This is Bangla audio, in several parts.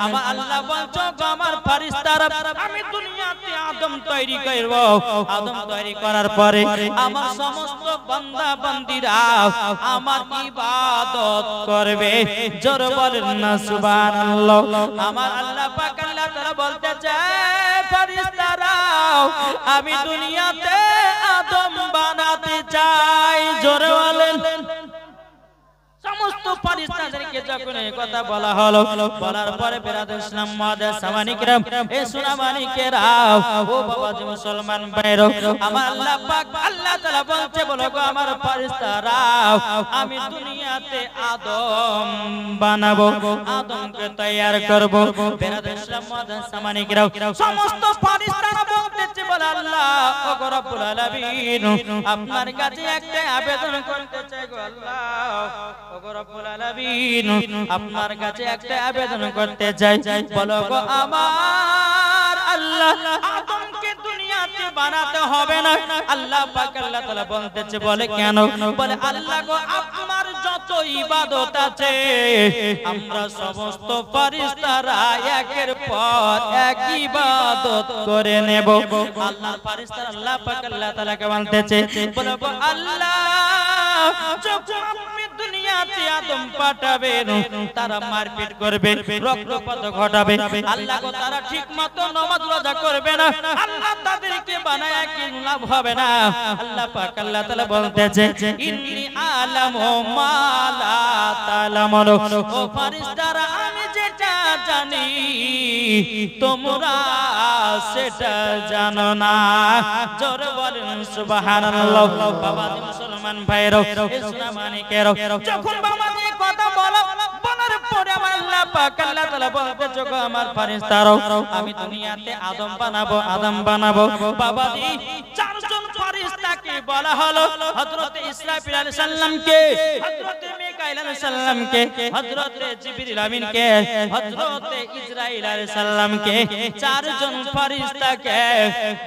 আমার আল্লাহ বলছো আমার ফেরেশতারা আমি দুনিয়াতে আদম তৈরি করব আদম তৈরি করার পরে আমার সমস্ত বান্দা বান্দীরা আমার ইবাদত করবে জোরে বলেন না সুবহানাল্লাহ আমার আল্লাহ পাক আল্লাহ তাআলা বলতেছে ফেরেশতারা আমি দুনিয়াতে আদম বানাতে চাই জোরে বলেন সমস্ত ফেরেশতাদেরকে যখন এই কথা বলা হলো বলার পরে বিরাদর ইসলাম মুআদ্দাস সামানি কিরাম এ সুনামানি কেরাম ও বাবাজি মুসলমান ভাইরা আমার আল্লাহ পাক আল্লাহ তাআলা বলছে বলো গো আমার ফেরেশতারা আমি দুনিয়াতে আদম বানাবো আদমকে তৈয়ার করব বিরাদর ইসলাম মুআদ্দাস সামানি কিরাম সমস্ত ফেরেশতারা বলতেছে বলে আল্লাহ ও গো রব্বুল আলামিন আপনার কাছে একটা আবেদন করতে চাই গো আল্লাহ ওগো রব্বুল আলামিন আপনার কাছে একটা আবেদন করতে চাই বলো গো আমার আল্লাহ আদমকে দুনিয়াতে বানাতে হবে না আল্লাহ পাক আল্লাহ তাআলা বলতেছে বলে কেন বলে আল্লাহ গো আপনার যত ইবাদত আছে আমরা সমস্ত ফেরেশতারা একের পর এক ইবাদত করে নেব আল্লাহর ফেরেশতারা আল্লাহ পাক আল্লাহ তাআলাকে বলতেছে বলো গো আল্লাহ যখন আপনি দুনিয়াতে আদম পাঠাবেন তারা মারপিট করবে রক্তপাত ঘটাবে আল্লাহ গো তারা ঠিকমতো নামাজ রোজা করবে না আল্লাহ তাদেরকে বানায়া কি লাভ হবে না আল্লাহ পাক আল্লাহ তাআলা বলতেছে ইন্নী আলামু মা লা তা'লামুন ও ফেরেশতারা আমি যেটা জানি তোমরা সেটা জানো না জোরে বলেন সুবহানাল্লাহ বাবাজি মুসলমান ভাইরা এ সুনামানি কেরাম যখন বাবাজি কথা বলার পরে আমার আল্লাহ পাক আল্লাহ তাআলা বলতেছে গো আমার ফেরেশতারা আমি দুনিয়াতে আদম বানাবো বাবাজি চারজন ফেরেশতাকে বলা হলো হযরত ইসরাফিল আলাইহিস সালামকে হযরত মিকাইল আলাইহিস সালামকে হযরত জিবরিল আমিনকে হযরত ইসরাইল আলাইহিস সালামকে চারজন ফেরেশতাকে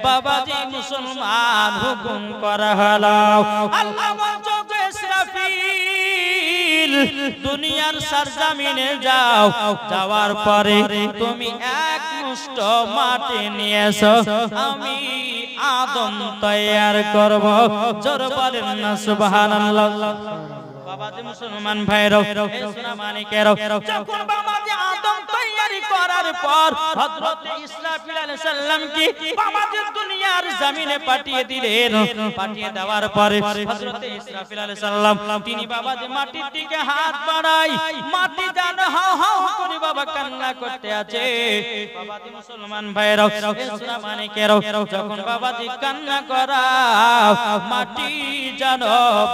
বাবাজি মুসলমান হুকুম করা হলো আল্লাহ বলছো গো ইসরাফিল দুনিয়ার সরজমিনে যাও যাওয়ার পরে তুমি এক মুষ্ঠ মাটি নিয়ে এসো আমি আদম তৈয়ার করব জোরে বলেন না সুবহানাল্লাহ বাবাজি মুসলমান ভাইরা এ সুনামানি কেরাম যখন বাবাজি আদম তৈয়ারি করার পর হযরত ইসরাফিল আলাইহিস সালামকে বাবাজি দুনিয়ার জমিনে পাঠিয়ে দিলেন পাঠিয়ে দেওয়ার পরে হযরত ইসরাফিল আলাইহিস সালাম তিনি বাবাজি মাটির দিকে হাত বাড়াই মাটি যেন হাও হাও করে বাবা কান্না করতে আছে বাবাজি মুসলমান ভাইরা এ সুনামানি কেরাম যখন বাবাজি কান্না করা মাটি যেন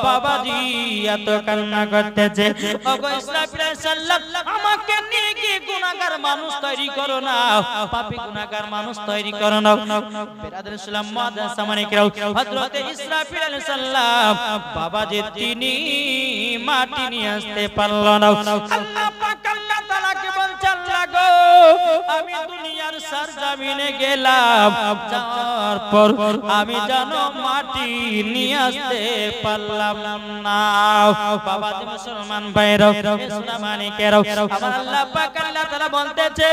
বাবাজি এত কান্না করতেছে ওগো ইসরাফিল আলাইহিস সালাম আমাকে নিয়ে কি গুনাহগার মানুষ তৈরি করো না পাপী গুনাহগার মানুষ তৈরি করো না বিরাদর ইসলাম মুআদ্দাস সামানি কেরাম হযরত ইসরাফিল আলাইহিস সালাম বাবাজি তিনি মাটি নিয়ে আসতে পারল না আল্লাহ পাক আল্লাহ তাআলাকে বলছেন লাগো আমি দুনিয়ার সরজমিনে গেলাম যাওয়ার পর আমি জানো মাটি নিয়ে আসতে পারলাম না বাবাজি মুসলমান ভাইরা এ সুনামানি কেরাম আমার আল্লাহ পাক আল্লাহ তাআলা বলতেছে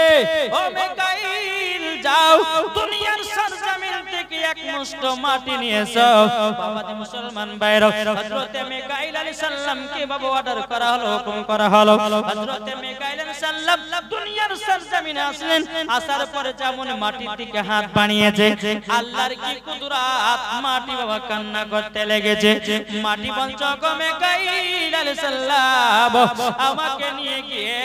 ও মিকাইল যাও দুনিয়ার সরজমিন থেকে এক মুষ্ঠ মাটি নিয়ে এসো বাবাজি মুসলমান ভাইরা হযরত মিকাইল আলাইহিস সালামকে বাবা অর্ডার করা হলো হুকুম করা হলো হযরত মিকাইল আলাইহিস সালাম দুনিয়ার সরজমিনে আসলেন আসার পরে যেমন মাটির দিকে হাত বানিয়েছে আল্লাহর কি কুদরত মাটি বাবা কান্না করতে লেগেছে মাটি বলছো গো মিকাইল আলাইহিস সালাম আমাকে নিয়ে গিয়ে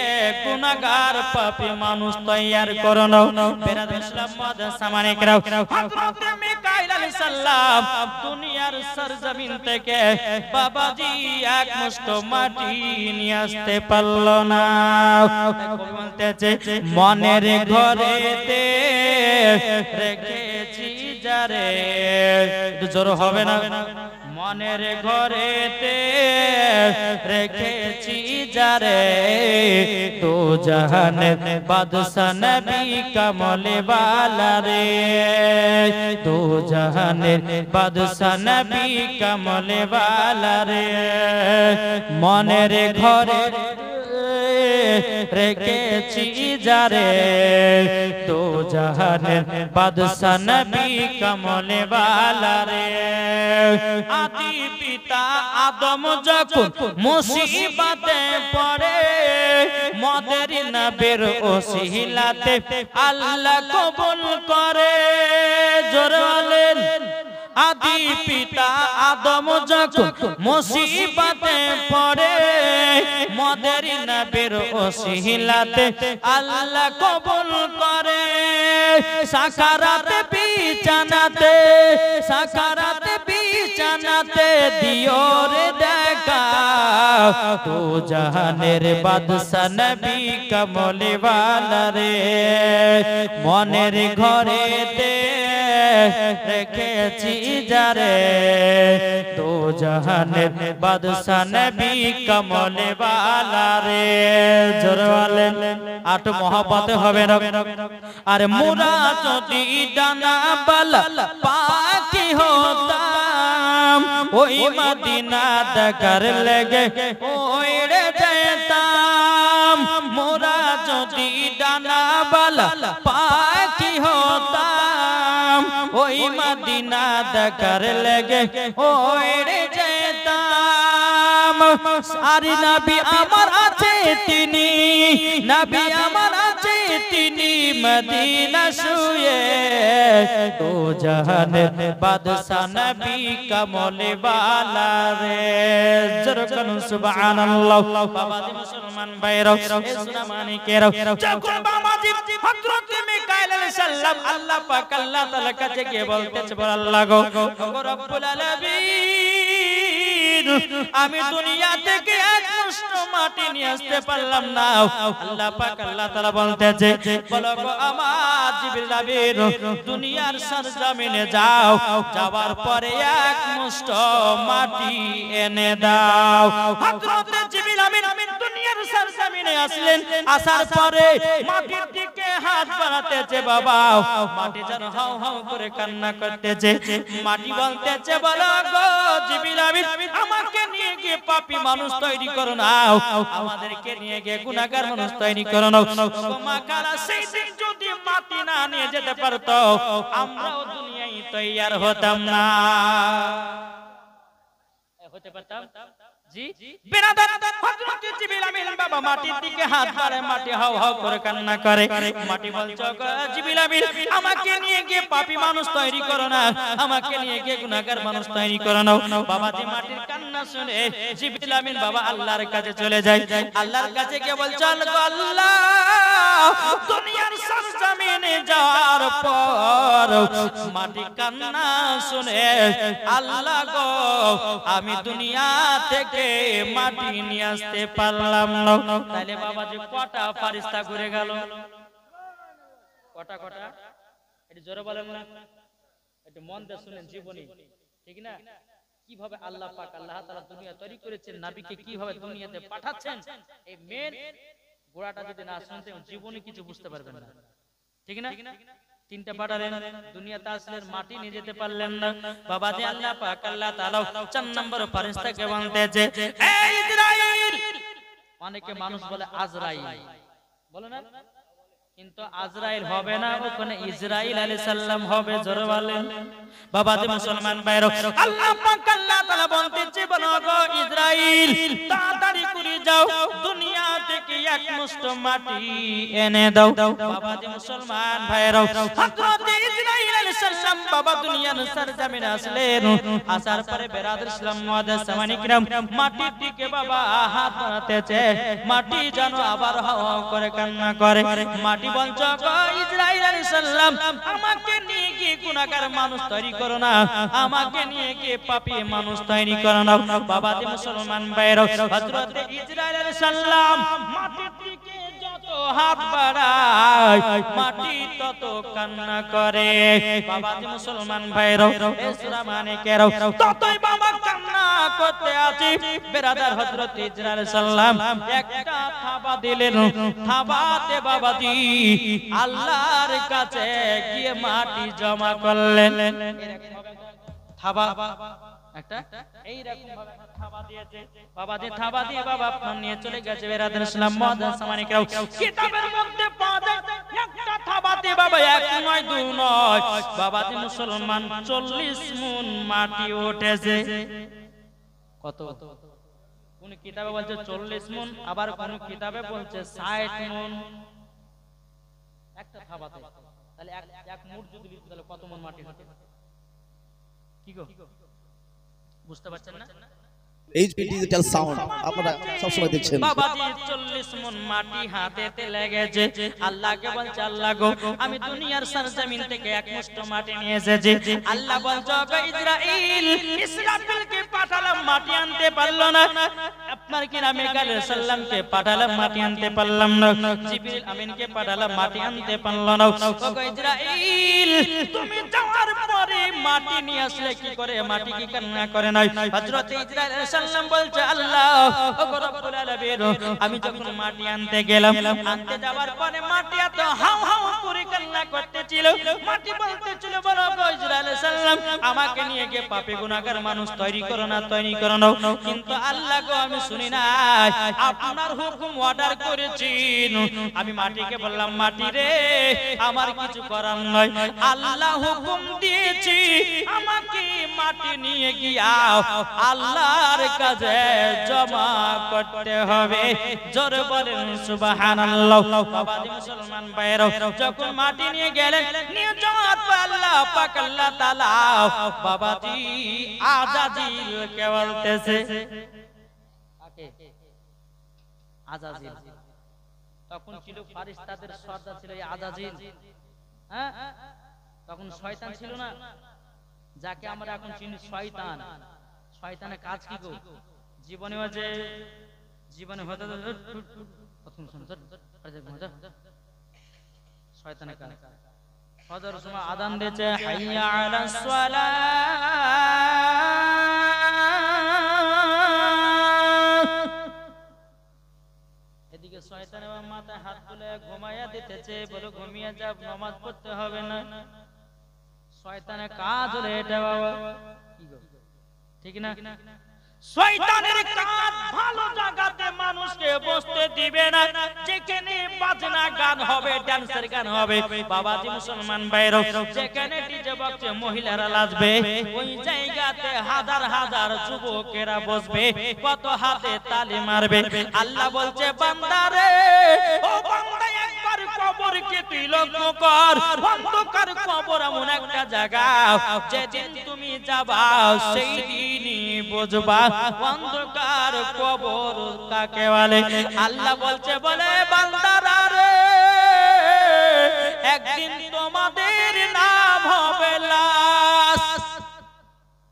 গুনাহগার পাপী মানুষ তৈয়ার করো না বিরাদর ইসলাম মুআদ্দাস সামানি কেরাম হযরত মিকাইল আলাইহিস সালাম দুনিয়ার সরজমিন থেকে বাবাজি এক মুষ্ঠ মাটি নিয়ে আসতে পারল না বলতেছে মনের ঘরেতে রেখেছি যারে জোর হবে না মনের ঘরেতে রেখেছি যারে তো জাহানের বাদশা নবী কমলে वाला রে তো জাহানের বাদশা নবী কমলে वाला রে মনের ঘরে রেখেছি যারে দো জাহানের বাদশা নবী কমলে वाला রে আদি পিতা আদম যখন মুসিবতে পড়ে মদের নবীর ওসিলাতে আল্লাহ কবুল করে জোরে বলেন আদি পিতা আদম যখন মুসিবতে পড়ে মদের নবীর ওসিলাতে আল্লাহ কবুল করে সাকারাতে বিছানাতে দিও রে দেখা তো জাহানের বাদশা নবী কমলে वाला রে মনের ঘরেতে রেখেছি যারে তো জাহানের বাদশা নবী কমলে वाला রে জোরে বলেন আট মোহব্বত হবে না আর মোরা যদি ডানা বালা পাখি হতাম ওই মদিনা দেখার লেগে ওড়ে যেতাম মোরা যদি ডানা বালা পাখি হতাম ওই মদিনা দেখার লেগে ওড়ে যেতাম আর নবী আমার আছে তিনি নবী আমার আছে তিনি মদিনা শুয়ে তো জাহানের বাদশা নবী কমলে वाला রে জরকান সুবহানাল্লাহ বাবাজি মুসলমান ভাইরা ইসলাম মানিকেরা যখন বাবাজি হযরত মিকাইল আলাইহিস সালাম আল্লাহ পাক আল্লাহ তাআলা কাছে গিয়ে বলতেছে বল আল্লাহ গো রব্বুল আলামিন আমি দুনিয়া থেকে এক মুষ্ঠ মাটি নিয়ে আসতে পারলাম না আল্লাহ পাক আল্লাহ তাআলা বলতেছে বলো গো আমার জিবরিল আমিন দুনিয়ার সরজমিনে যাও যাওয়ার পরে এক মুষ্ঠ মাটি এনে দাও হযরত জিবরিল আমিন দুনিয়ার সরজমিনে আসলেন আসার পরে মাটির দিকে হাত বাড়াতেছে বাবা মাটি যেন হাউ হাউ করে কান্না করতেছে মাটি বলতেছে বলো গো জিবরিল আমিন আমাকে নিয়ে গিয়ে পাপী মানুষ তৈরি করো না আমাদেরকে নিয়ে গিয়ে গুনাহগার মানুষ তৈরি করো না মা কালা সেই দিন যদি মাটি না নিয়ে যেতে পারতো আমরাও দুনিয়ায় তৈয়ার হতাম না হতে পারতাম জি বিরাদার হযরত জিবরিল আমিন বাবা মাটির দিকে হাত বাড়ে মাটি হাউ হাউ করে কান্না করে মাটি বলছো গো জিবরিল আমিন আমাকে নিয়ে গিয়ে পাপী মানুষ তৈরি করো না আমাকে নিয়ে গিয়ে গুনাহগার মানুষ তৈরি করো না বাবা জি মাটির কান্না শুনে জিবরিল আমিন বাবা আল্লাহর কাছে চলে যায় আল্লাহর কাছে গিয়ে বলছো আল্লাহ দুনিয়ার সরজমিনে যাওয়ার পর মাটি কান্না শুনে আল্লাহ গো আমি দুনিয়া থেকে মাটি নিয়ে আসতে পারলাম না তাহলে বাবা যে কটা ফেরেশতা ঘুরে গেল কটা কটা এটা জোরে বলেন না এটা মন দিয়ে শুনেন জীবনী ঠিক না কিভাবে আল্লাহ পাক আল্লাহ তাআলা দুনিয়া তৈরি করেছেন নবীকে কিভাবে দুনিয়াতে পাঠাচ্ছেন এই মেন গোড়াটা যদি না শুনতেন জীবনে কিছু বুঝতে পারবেন না ঠিক না তিনটা পাঠালেন দুনিয়াতে আসলেন মাটি নিয়ে যেতে পারলেন না বাবা জি আল্লাহ পাক আল্লাহ তাআলা 4 নম্বর ফেরেশতাকে বলতেছে এই ইসরাইল অনেকে মানুষ বলে আজরাইল বলে না কিন্তু আজরাইল হবে না ওখানে ইসরাইল আলাইহিস সালাম হবে জোরে বলেন বাবা জি মুসলমান ভাইরা আল্লাহ পাক আল্লাহ তাআলা বলতেছে বলো গো ইসরাইল তাড়াতাড়ি করে যাও দুনিয়া থেকে এক মুষ্ঠ মাটি এনে দাও বাবা জি মুসলমান ভাইরা হযরত ইসরাইল আলাইহিস সালাম বাবা দুনিয়ার সরজমিনে আসলেন আসার পরে বেরাদর ইসলাম মুআদ্দাস সামানি কিরাম মাটির দিকে বাবা হাত বাড়াতেছে মাটি যেন আবার হাও হাও করে কান্না করে মাটি বলছো গো ইসরাইল আলাইহিস সালাম আমাকে নিয়ে গিয়ে গুনাহগার মানুষ তৈরি করো না আমাকে নিয়ে গিয়ে পাপী মানুষ তৈরি করো না বাবা জি মুসলমান ভাইরা হযরত ইসরাইল আলাইহিস সালাম মাটির দিকে যত হাত বাড়ায় মাটি তত কান্না করে বাবা জি মুসলমান ভাইরা ইসলাম মানিকেরা ততই বাবা কান্না করতে আছে বেরাদার হযরত ইসরাইল আলাইহিস সালাম একটা থাবা দিলেন থাবাতে বাবা জি আল্লাহর কাছে গিয়ে মাটি জমা করলেন থাবা একটা এইরকম ভাবে থাবা দিয়েছে। বাবা দিয়ে থাবা দিয়ে বাবা আপনার নিয়ে চলে গেছে। বেরাদার ইসলাম মুআজ্জাজ সামানিকরাও, কিতাবের মধ্যে পাওয়া যায় একটা থাবাতে বাবা এক নয় দুই নয়, বাবাতে মুসলমান 40 মুন মাটি উঠেছে। কত? কোন কিতাবে বলছে 40 মুন, আবার কোন কিতাবে বলছে 60 মুন একটা থাবাতে। তাহলে এক মুঠ যদি লিখতে তাহলে কত মুন মাটি হতো? কি গো বুঝতে পারছেন না? এইচপি ডিজিটাল সাউন্ড আপনারা সব সময় দেখছেন। বাবাজি 40 মণ মাটি হাতেতে লেগেছে। আল্লাহকে বলছে আল্লাহ গো আমি দুনিয়ার সরজমিন থেকে এক মুষ্ঠ মাটি নিয়ে এসেছি। আল্লাহ বলছে ওগো ইসরাইল, ইসরাফিলকে পাঠালাম মাটি আনতে পারলো না, আপনার কি নামে মিকাইল সাল্লামকে পাঠালাম মাটি আনতে পারলাম না, জিবরিল আমিনকে পাঠালাম মাটি আনতে পারলো না। ওগো ইসরাইল তুমি যাওয়ার পরে মাটি নিয়ে আসলে কি করে? মাটি কি কান্না করে নাই? হযরত ইসরাইল সাল্লাম বলছে আল্লাহ ওগো রব্বুল আলামিন, আমি যখন মাটি আনতে গেলাম, আনতে যাওয়ার পরে মাটি এত হাউ হাউ করে কান্না করতেছিল। মাটি বলতেছিল বলো গো ইসরাইল সাল্লাম আমাকে নিয়ে গিয়ে পাপী গুনাহগার মানুষ তৈরি করো না, তৈরি করো না। কিন্তু আল্লাহ গো আমি শুনি নাই, আপনার হুকুম অর্ডার করেছেন। আমি মাটিকে বললাম মাটি রে আমার কিছু করার নয়, আল্লাহ হুকুম দিয়েছি আমাকে মাটি নিয়ে গিয়া আল্লাহর কাজে জমা করতে হবে। জোরে বলেন সুবহানাল্লাহ। বাবাজি মুসলমান ভাইরা যখন মাটি নিয়ে গেলেন, নিয়ে যাওয়ার পর আল্লাহ পাক আল্লাহ তাআলা বাবাজি আজাজিল কে বলতেছে, আজাজিল তখন ছিল ফেরেশতাদের সর্দার ছিল এই আজাজিল। হ্যাঁ তখন শয়তান ছিল না, যাকে আমরা এখন চিনি শয়তান। শয়তানের কাজ কি গো? জীবনে যে জীবনে হতে শয়তানের কাজ ফজর সময় আযান দিয়েছে হাইয়া আলাস সালাহ, এদিকে শয়তান এবং মাথায় হাত তুলে ঘুমাইয়া দিতেছে, বলে ঘুমিয়ে যাব নামাজ পড়তে হবে না। শয়তানের কাজ হলো এটা বাবা, কি গো ঠিক না? শয়তানের কাজ ভালো জায়গাতে মানুষকে বসতে দিবে না, যেখানে বাজনা গান হবে, ডান্সের গান হবে। বাবাজি মুসলমান ভাইরা যেখানে ডিজে বক্সে মহিলারা নাচবে, ওই জায়গাতে হাজার হাজার যুবকেরা বসবে, কত হাতে তালি মারবে। আল্লাহ বলছে বান্দারে ও বান্দা একবার কবরকে তুই লক্ষ্য কর, অন্ধকার কবর এমন একটা জায়গা যেদিন তুমি যাবা সেই দিনই বুঝবা অন্ধকার কবর কাকে বলে। আল্লাহ বলছে বলে বান্দারা রে একদিন তোমাদের নাম হবে লাশ।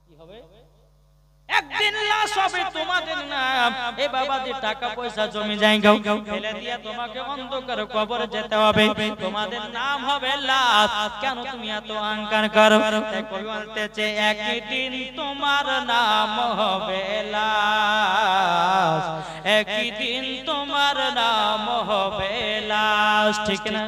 কি হবে? একদিন লাশ হবে তোমাদের নাম। এ বাবাজি টাকা পয়সা জমি জায়গা ফেলে দিয়া তোমাকে অন্ধকার কবরে যেতে হবে, তোমাদের নাম হবে লাশ। কেন তুমি এত অহংকার করো? তাই কবি বলতেছে একদিন তোমার নাম হবে লাশ, একদিন তোমার নাম হবে লাশ। ঠিক না?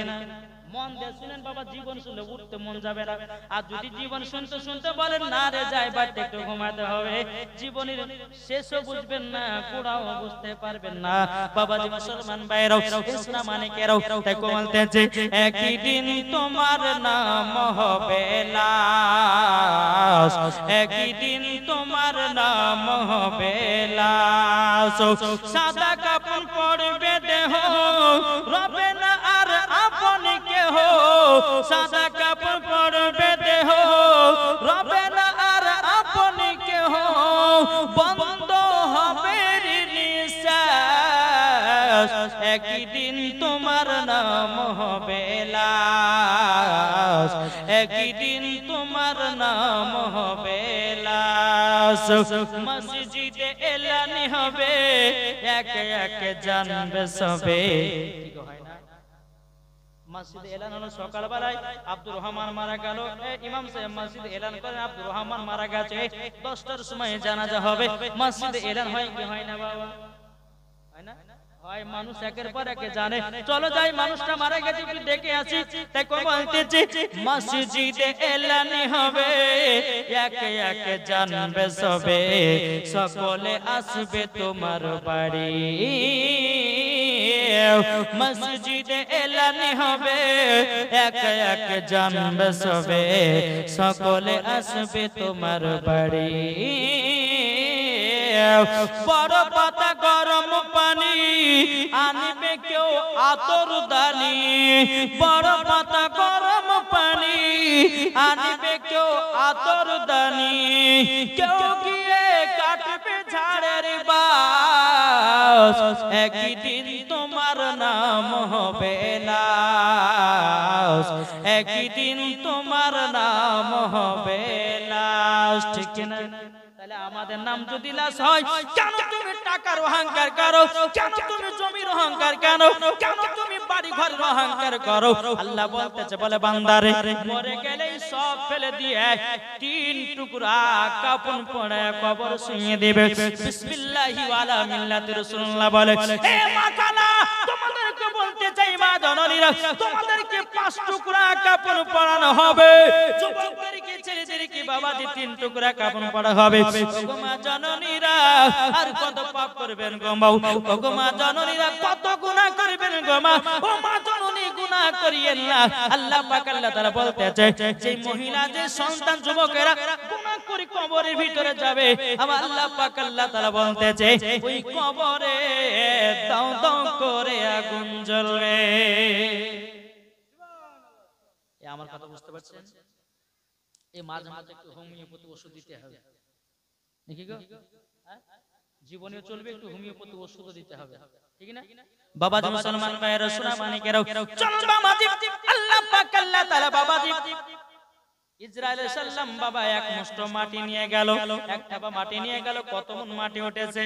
মন দিয়ে শুনেন বাবা, জীবন শুনলে উঠতে মন যাবে না। আর যদি জীবন শুনতে শুনতে বলেন না রে যাই বাড়িতে একটু ঘুমাতে হবে, জীবনের শেষও বুঝবেন না, গোড়াও বুঝতে পারবেন না। বাবাজি মুসলমান ভাইরাও ইসলাম মানিকেরাও তাই বলতেছে একদিন তোমার নাম হবে লাশ, একদিন তোমার নাম হবে লাশ। সাদা কাপড় পরবে দেহ, রবে না আর আপন কেহ, সাদা কাপড় পরবে দেহ, রবে না আর আপন কেহ, বন্ধ হবে নিঃশ্বাস, একদিন তোমার নাম হবে লাশ, একদিন তোমার নাম হবে লাশ। মসজিদে এলানি হবে, একে একে জানবে সবে। মসজিদে এলান হলো সকালবেলায় আব্দুর রহমান মারা গেল, ইমাম সাহেব মসজিদে এলান করেন আব্দুর রহমান মারা গেছে, 10টার সময় জানাজা হবে। মসজিদে এলান হয় কি হয় না বাবা? হয় না? হয় মানুষ একের পর একে জানে। চলো যাই, মানুষটা মারা গেছে একটু দেখে আসি। তাই কো বলতেছি মসজিদে এলানি হবে, একে একে জানবে সবে, সকলে আসবে তোমার বাড়ি। মসজিদে এলানি হবে, একে একে জানবে সবে, সকলে আসবে তোমার বাড়ি। বড় পাতা গরম পানি আনবে কেউ আতর দানি, বড় পাতা গরম পানি আনবে কেউ আতর দানি, কেউ গিয়ে কাটবে ঝাড়ের বাস, একদিন তোমার নাম হবে লাশ, একদিন তোমার নাম হবে লাশ। ঠিক না? তাহলে আমাদের নাম যদি লাশ হয়, কেন তুমি টাকার অহংকার করো, কেন তুমি জমির অহংকার, কেন কেন তুমি বাড়ি ঘরের অহংকার করো? আল্লাহ বলতেছে, বলে বান্দারে মরে গেলেই সব ফেলে দিয়ে তিন টুকরা কাফন পরে কবর শুইয়ে দেবে। বিসমিল্লাহি ওয়ালা মিল্লাতি রাসূলুল্লাহ বলে, এ মা কালা, তোমাদেরকে বলতে চাই মা জননীরা, তোমাদেরকে পাঁচ টুকরা কাফন পরানো হবে। যুবকদেরকে, ছেলেদেরকে বাবাজি তিন টুকরা কাফন পরা হবে। ওগো মা জননীরা, আর কত পাপ করবেন গো মা, ওগো মা জননীরা কত গুনাহ করবেন গো মা, ও মা জননী গুনাহ করিয়েন না। আল্লাহ পাক আল্লাহ তাআলা বলতেছে, যে মহিলা, যে সন্তান, যুবকেরা গুনাহ করে কবরের ভিতরে যাবে, আমার আল্লাহ পাক আল্লাহ তাআলা বলতেছে, ওই কবরে দাও দাও করে আগুন জ্বলবে। আমার কথা বুঝতে পারছেন? এই মাঝে মাঝে একটু হোমিওপ্যাথি ওষুধ দিতে হবে নাকি গো? জীবনেও চলবে, একটু হোমিওপ্যাথি ওষুধ দিতে হবে, ঠিক না? বাবাজি মুসলমান ভাইরা, সোনা মানিকেরাও, চল বাবাজি, আল্লাহ পাক আল্লাহ তাআলা বাবাজি ইসরাইল সাল্লাম বাবা এক মুষ্ঠ মাটি নিয়ে গেল, এক থাবা মাটি নিয়ে গেল। কত মন মাটি উঠেছে?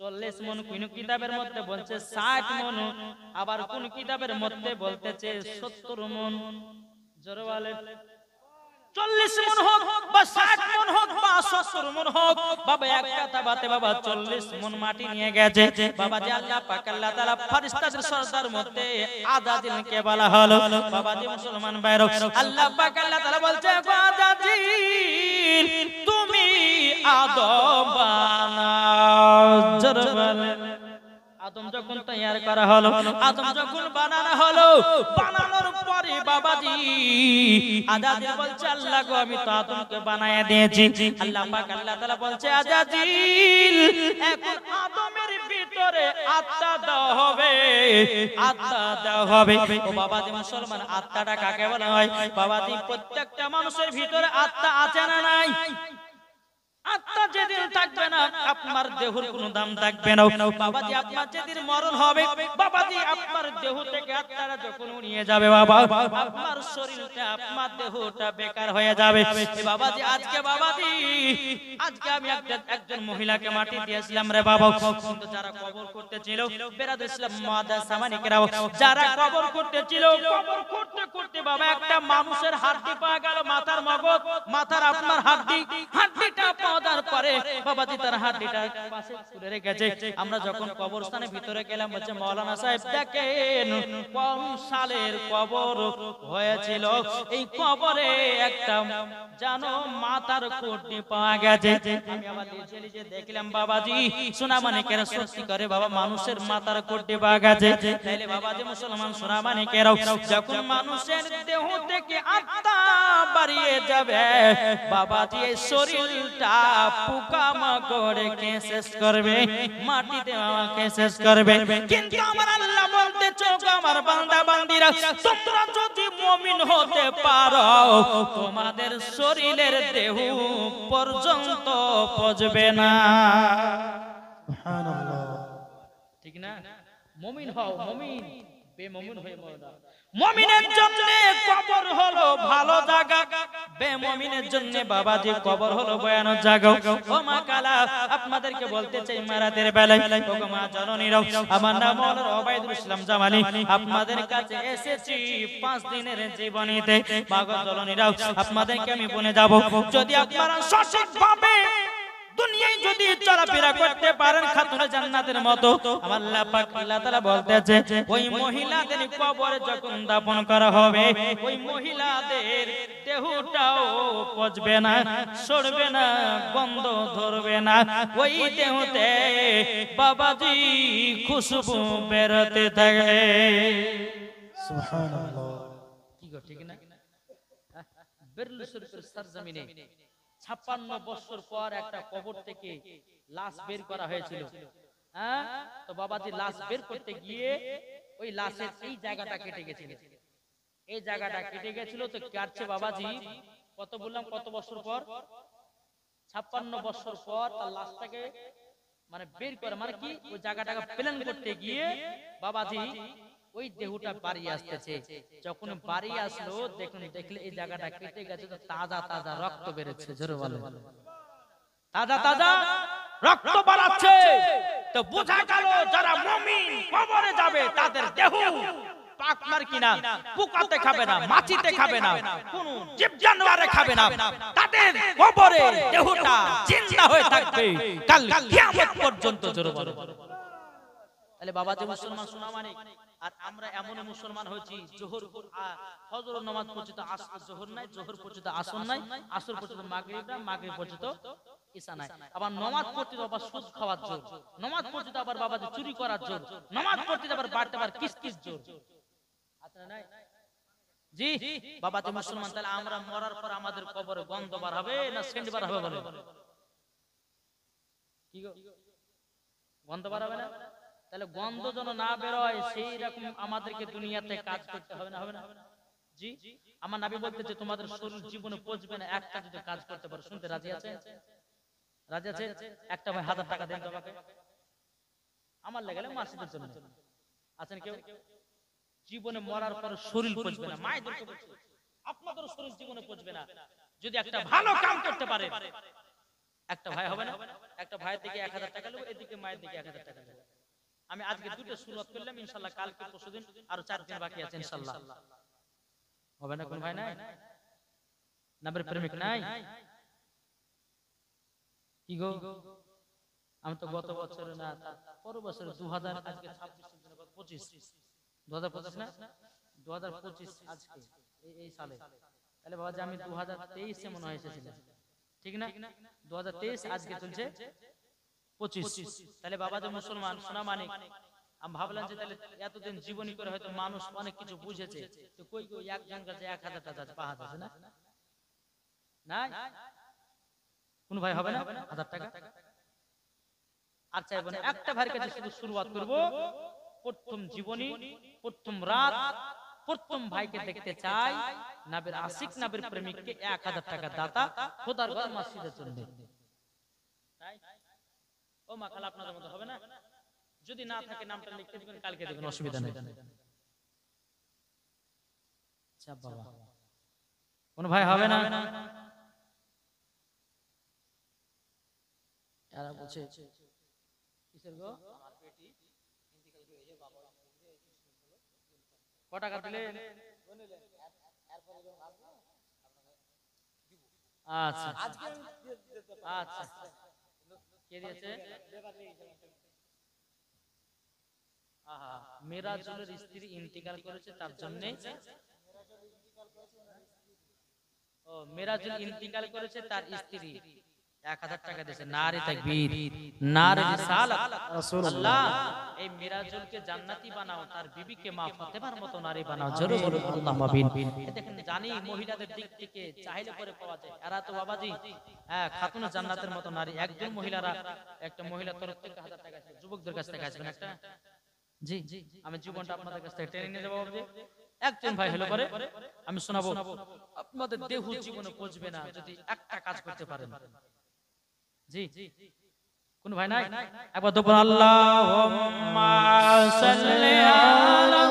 40 মন। কোন কিতাবের মধ্যে বলছে 60 মন, আবার কোন কিতাবের মধ্যে বলতেছে 70 মন। জোরে বলেন, 40 মন হোক বা 60 মন হোক বা 70 মন হোক, বাবা এক কথা বাতে বাবা 40 মন মাটি নিয়ে গেছে। বাবা যে আল্লাহ পাক আল্লাহ তাআলা ফেরেশতাদের সরদার মধ্যে আজাজিলকে বলা হলো। বাবা যে মুসলমান ভাইরা, আল্লাহ পাক আল্লাহ তাআলা বলছে, আজাজিল তুমি আদম বানাও। জোরে বলেন, আদম যখন তৈয়ার করা হলো, আদম যখন বানানো হলো, বানানোর পরে বাবাজি আজাজিল বলছে, আল্লাহ গো আমি তো আদমকে বানায়া দিয়েছি। আল্লাহ পাক আল্লাহ তাআলা বলছে, আজাজিল এখন আদমের ভিতরে আত্মা দেওয়া হবে, আত্মা দেওয়া হবে। ও বাবাজি মুসলমান, আত্মাটা কাকে বলা হয়? বাবাজি প্রত্যেকটা মানুষের ভিতরে আত্মা আছে না নাই? আত্মা যেদিন থাকবে না, আপনার দেহের কোনো দাম থাকবে না। বাবাজি আপনার যেদিন মরণ হবে, বাবাজি আপনার দেহ থেকে আত্মাটা যখন নিয়ে যাবে, বাবা আপনার শরীরটা, আপনার দেহটা বেকার হয়ে যাবে। বাবাজি আজকে বাবাজি আজকে আমি একজন মহিলাকে মাটি দিয়েছিলাম রে বাবা, কিন্তু যারা কবর করতেছিল, বেরাদুল ইসলাম মুআদ্দাস সামানিকেরাও, যারা কবর করতেছিল, কবর করতে করতে বাবা একটা মানুষের হাড়ি পাওয়া গেল, মাথার মগজ, মাথার আপনার হাড়িটা পাওয়ার পরে বাবাজি তার হাড়িটা পাশে ছুঁড়ে রেখেছে। আমরা যখন কবরস্থানের ভিতরে গেলাম, বলছে মাওলানা সাহেব দেখেন কোন সালের কবর হয়েছিল, এই কবরে একটা জানো মাথার কোটি পাওয়া গেছে। আমি আবার লিখে দেখলাম বাবাজি সোনা মানিকেরা, সত্যি করে বাবা মানুষের মাথার কোটি পাওয়া গেছে। তাইলে বাবাজি মুসলমান সোনা মানিকেরাও, যখন মানুষের দেহ থেকে আত্মা বাড়িয়ে যাবে, বাবাজি এই শরীরটা পোকামাকড়ে শেষ করবে, মাটিতে আমাকে শেষ করবে। কিন্তু আমার আল্লাহ বলতে, চোখ আমার বান্দা বান্দিরা, তোমরা যদি মুমিন হতে পারো, তোমাদের শরীরের দেহ পর্যন্ত পচবে না। সুবহানাল্লাহ, ঠিক না? মুমিন হও, মুমিন, বেমুমিন হয়ে মরো না। মুমিনের জন্য কবর হলো ভালো জায়গা, বেমুমিনের জন্য বাবাজি কবর হলো ভয়ানক জায়গা। ও মা কালা, আপনাদেরকে বলতে চাই মারাতের বেলায়, ও মা জননীরা, আমার নাম হলো ওবাইদুল ইসলাম জামালি, আপনাদের কাছে এসেছি 5 দিনের জীবনীতে। মাগো জননীরা, আপনাদেরকে আমি বলে যাব, যদি আপনারা সঠিকভাবে নিয়ে যদি চলাফেরা করতে পারেন খাতুনে জান্নাতের মতো, আমার আল্লাহ পাক আল্লাহ তাআলা বলতেছে ওই মহিলাদের কবরে যখন দাফন করা হবে ওই মহিলাদের দেহটাও পচবে না, সরবে না, গন্ধ ধরবে না, ওই দেহতে বাবাজি খুশবু বেরোতে থাকে। সুবহানাল্লাহ। কি গো ঠিক না? বেরলুস শরীফের সরজমিনে 56 বছর পর একটা কবর থেকে লাশ বের করা হয়েছিল। হ্যাঁ, তো বাবাজি লাশ বের করতে গিয়ে ওই লাশের এই জায়গাটা কেটে গেছিল, এই জায়গাটা কেটে গেছিল। তো কাটছে বাবাজি কত বললাম, কত বছর পর? 56 বছর পর তার লাশটাকে মানে বের করে, মানে কি ওই জায়গাটাকে প্ল্যান করতে গিয়ে বাবাজি ওই দেহটা বাড়ি আসতেছে। যখন বাড়ি আসলো দেখলে এই জায়গাটা কেটে গেছে, তো তাজা তাজা রক্ত বেরোচ্ছে। জোরে বলো, তাজা তাজা রক্ত বাড়াচ্ছে। তো বোঝা গেল যারা মুমিন কবরে যাবে তাদের দেহ পাকমার কিনা, পোকাতে খাবে না, মাছিতে খাবে না, কোন জীব জানোয়ারে খাবে না, তাদের কবরে দেহটা জিন্দা হয়ে থাকবে কাল কিয়ামত পর্যন্ত। জোরে বলো। তাহলে বাবাজি মুসলমান শোনা মানে, আর আমরা এমন মুসলমান হয়েছি জোহর ফজর নামাজ পর্যন্ত আসর, জোহর নাই, জোহর পর্যন্ত আসর নাই, আসর পর্যন্ত মাগরিব না, মাগরিব পর্যন্ত ইশা নাই। আবার নামাজ পড়তে আবার সুদ খাওয়ার জোর, নামাজ পড়তে আবার বাবাজি চুরি করার জোর, নামাজ পড়তে আবার বাড়তে আবার কিস জোর। আপনারা নাই? জি বাবাজি মুসলমান। তাহলে আমরা মরার পর আমাদের কবরে গন্ধ বার হবে না সেন্ট বার হবে? বলে কি গো, গন্ধ বার হবে না? তাহলে গন্ধ যেন না বেরোয় সেই রকম আমাদেরকে দুনিয়াতে কাজ করতে হবে না, হবে না? জি, আমার নবী বলতেছে তোমাদের শরীর জীবনে পচবে না একটা যদি কাজ করতে পারো। শুনতে রাজি আছে? রাজি আছে? একটা ভাই 1000 টাকা দেন তোমাকে, আমার লাগালে মাসিদের জন্য। আছেন কেউ? জীবনে মরার পর শরীর পচবে না, মায়েদেরকে বলছি আপনাদের শরীর জীবনে পচবে না যদি একটা ভালো কাম করতে পারে। একটা ভাই হবে না, একটা ভাইয়ের দিকে 1000 টাকা নেব, এদিকে মায়ের দিকে 1000 টাকা নেব। আমি আজকে দুটো শুরুয়াত করলাম, ইনশাআল্লাহ কালকে পরশুদিন আরো 4 দিন বাকি আছে ইনশাআল্লাহ। হবে না? কোন ভাই নাই? নবীর প্রেমিক নাই? কি গো, আমি তো গত বছর না পরের বছর 2000 আজকে 26 2025 না 2025 আজকে এই সালে। তাহলে বাবা আমি 2023 এ মনে হয় এসেছিলাম, ঠিক না? 2023 আজকে চলছে 25। তাহলে বাবা যে মুসলমান শোনা মানে আমি ভাবলাম যে তাহলে এতদিন জীবনী করে হয়তো মানুষ অনেক কিছু বুঝেছে, তো কই কই একজন কাছে 1000 টাকা পাওয়া যাচ্ছে না? নাই? কোন ভাই হবে না 1000 টাকা? আর চাইবো না, একটা ভাইয়ের কাছে শুধু শুরুয়াত করব। প্রথম জীবনী, প্রথম রাত, প্রথম ভাইকে দেখতে চাই নবীর আশিক, নবীর প্রেমিককে 1000 টাকা দাতা খোদার ঘর মসজিদের জন্য। তাই ও মা খালা আপনাদের মতো হবে না? যদি না থাকে নামটা লিখতে দিবেন, কালকে দেবেন, অসুবিধা নেই। আচ্ছা বাবা, কোন ভাই হবে না? এরা বলছে কিসের গো? আমার পেটি ইন্তিকাল করে এই যে বাবা কত টাকা দিলেন? আচ্ছা আজকে আচ্ছা কে দিয়েছে? আহা, মিরাজুলের স্ত্রী ইন্তিকাল করেছে তার জন্য। ও মিরাজুল ইন্তিকাল করেছে তার স্ত্রী 1000 টাকা দিয়েছে। নারে তাকবীর, নারে রিসালাত। আল্লাহ এই মিরাজুলকে জান্নাতি বানাও, তার বিবিকে মা ফাতেমার মতো নারী বানাও। জোরে বলুন আল্লাহুম্মা আমিন। দেখেন জানি মহিলাদের দিক থেকে চাইলে করে পাওয়া যায়, এরা তো বাবাজি হ্যাঁ খাতুনে জান্নাতের মতো নারী। একজন মহিলারা একটা মহিলা তরফ থেকে 1000 টাকা আছে, যুবকদের কাছ থেকে আসবেন একটা। জি আমি জীবনটা আপনাদের কাছ থেকে টেনে নিয়ে যাবো বাবুজি। একজন ভাই হলো পরে আমি শোনাবো, আপনাদের দেহ জীবনে পচবে না যদি একটা কাজ করতে পারেন। জি কোন ভাই নাই? একবার তো বলুন আল্লাহুম্মা সাল্লি আলা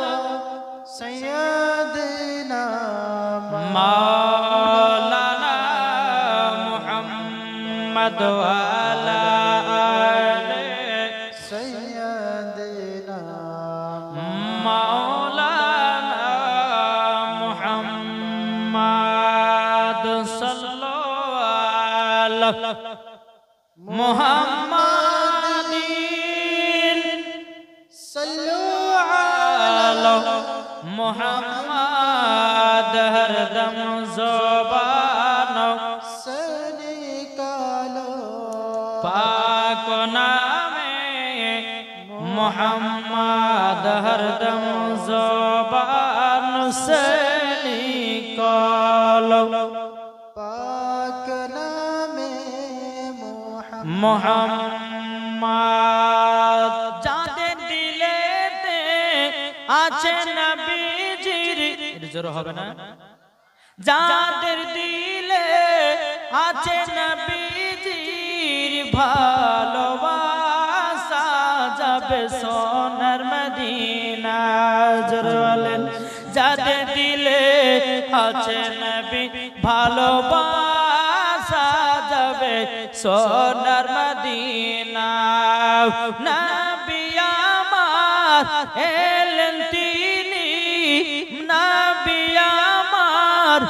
সাইয়্যিদিনা মাওলানা মুহাম্মদ ওয়া আলা আলি সাইয়্যিদিনা মাওলানা মুহাম্মদ সাল্লাল্লাহু আলাইহি মুহাম্মাদিন सल्लु আলা মুহাম্মাদ হরদম জবান से निकालो पाक नामे मुहम्मद हरदम ज़बान से निकालो पाक नामे मुहम्मद जाদের দিলেতে আছে নবীজির জোর হবে না যাদের দিলে আছে নবীজির ভালোবাসা যাবে সোনার মদিনা জোরে বলেন যাদের দিলে আছে নবী ভালোবাসা যাবে সোনার মদিনা নবী আমার এলেন তিনি নবী আমার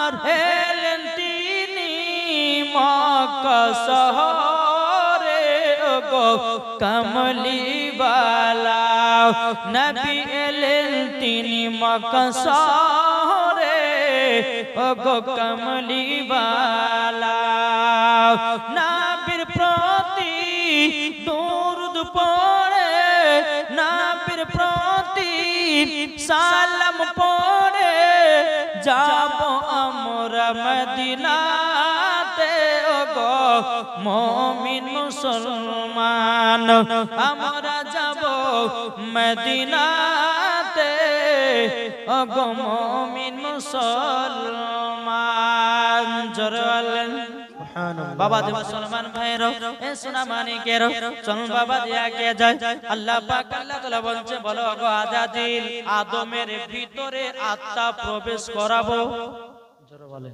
এলেন তিনি মক্কা শহরে গো কমলিওয়ালা নবী এলেন তিনি মক্কা শহরে গো কমলিওয়ালা নবীর প্রতি দরুদ পড়ে নবীর প্রতি সালাম পড়ে যাব আমরা মদিনাতে ওগো মুমিন মুসলমান আমরা যাব মদিনাতে ওগো মুমিন মুসলমান জোরে বলেন बाबा दे मुसलमान भाईरो ए सोना मानिकेरो चल बाबा दिया के যায় আল্লাহ পাক আল্লাহ তাআলা বলছে বলো গো আজাদিল আদমের ভিতরে আত্মা প্রবেশ করাবো জোরে বলে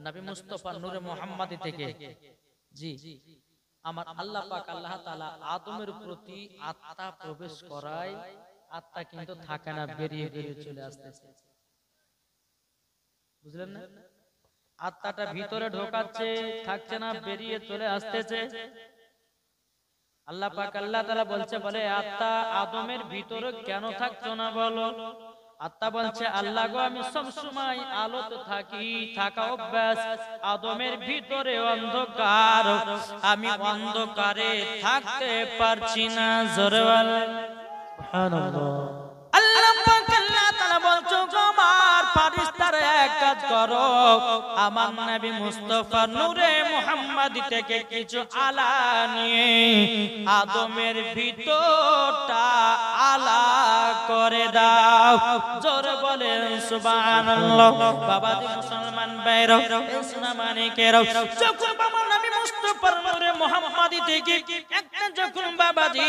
নবী মুস্তাফা নূরে মুহাম্মাদি থেকে জি আমার আল্লাহ পাক আল্লাহ তাআলা আদমের প্রতি আত্মা প্রবেশ করায় আত্মা কিন্তু থাকে না বেরিয়ে বেরিয়ে চলে আসতেছে বুঝলেন না আত্মাটা ভিতরে ঢোকাচ্ছে থাকছে না বেরিয়ে চলে আসতেছে আল্লাহ পাক আল্লাহ তাআলা বলছে বলে আত্মা আদমের ভিতরে কেন থাকছো না বলো আত্মা বলছে আল্লাহ গো আমি সব সময় আলোতে থাকি থাকা অভ্যাস আদমের ভিতরে অন্ধকার আমি অন্ধকারে থাকতে পারছি না জোরে বলেন সুবহানাল্লাহ আল্লাহ পাক আল্লাহ তাআলা বলছো আমার ফেরেশতারা এক কাজ করো আমার নবী মুস্তাফা নূরে মুহাম্মাদি থেকে কিছু আলা নিয়ে আদমের ভিতরটা আলা করে দাও জোরে বলেন সুবহানাল্লাহ বাবা দি মুসলমান ভাইরা এই সোনা মানিকেরা যখন বাবা নবী মুস্তাফা নূরে মুহাম্মাদি থেকে একটা যখন বাবাজি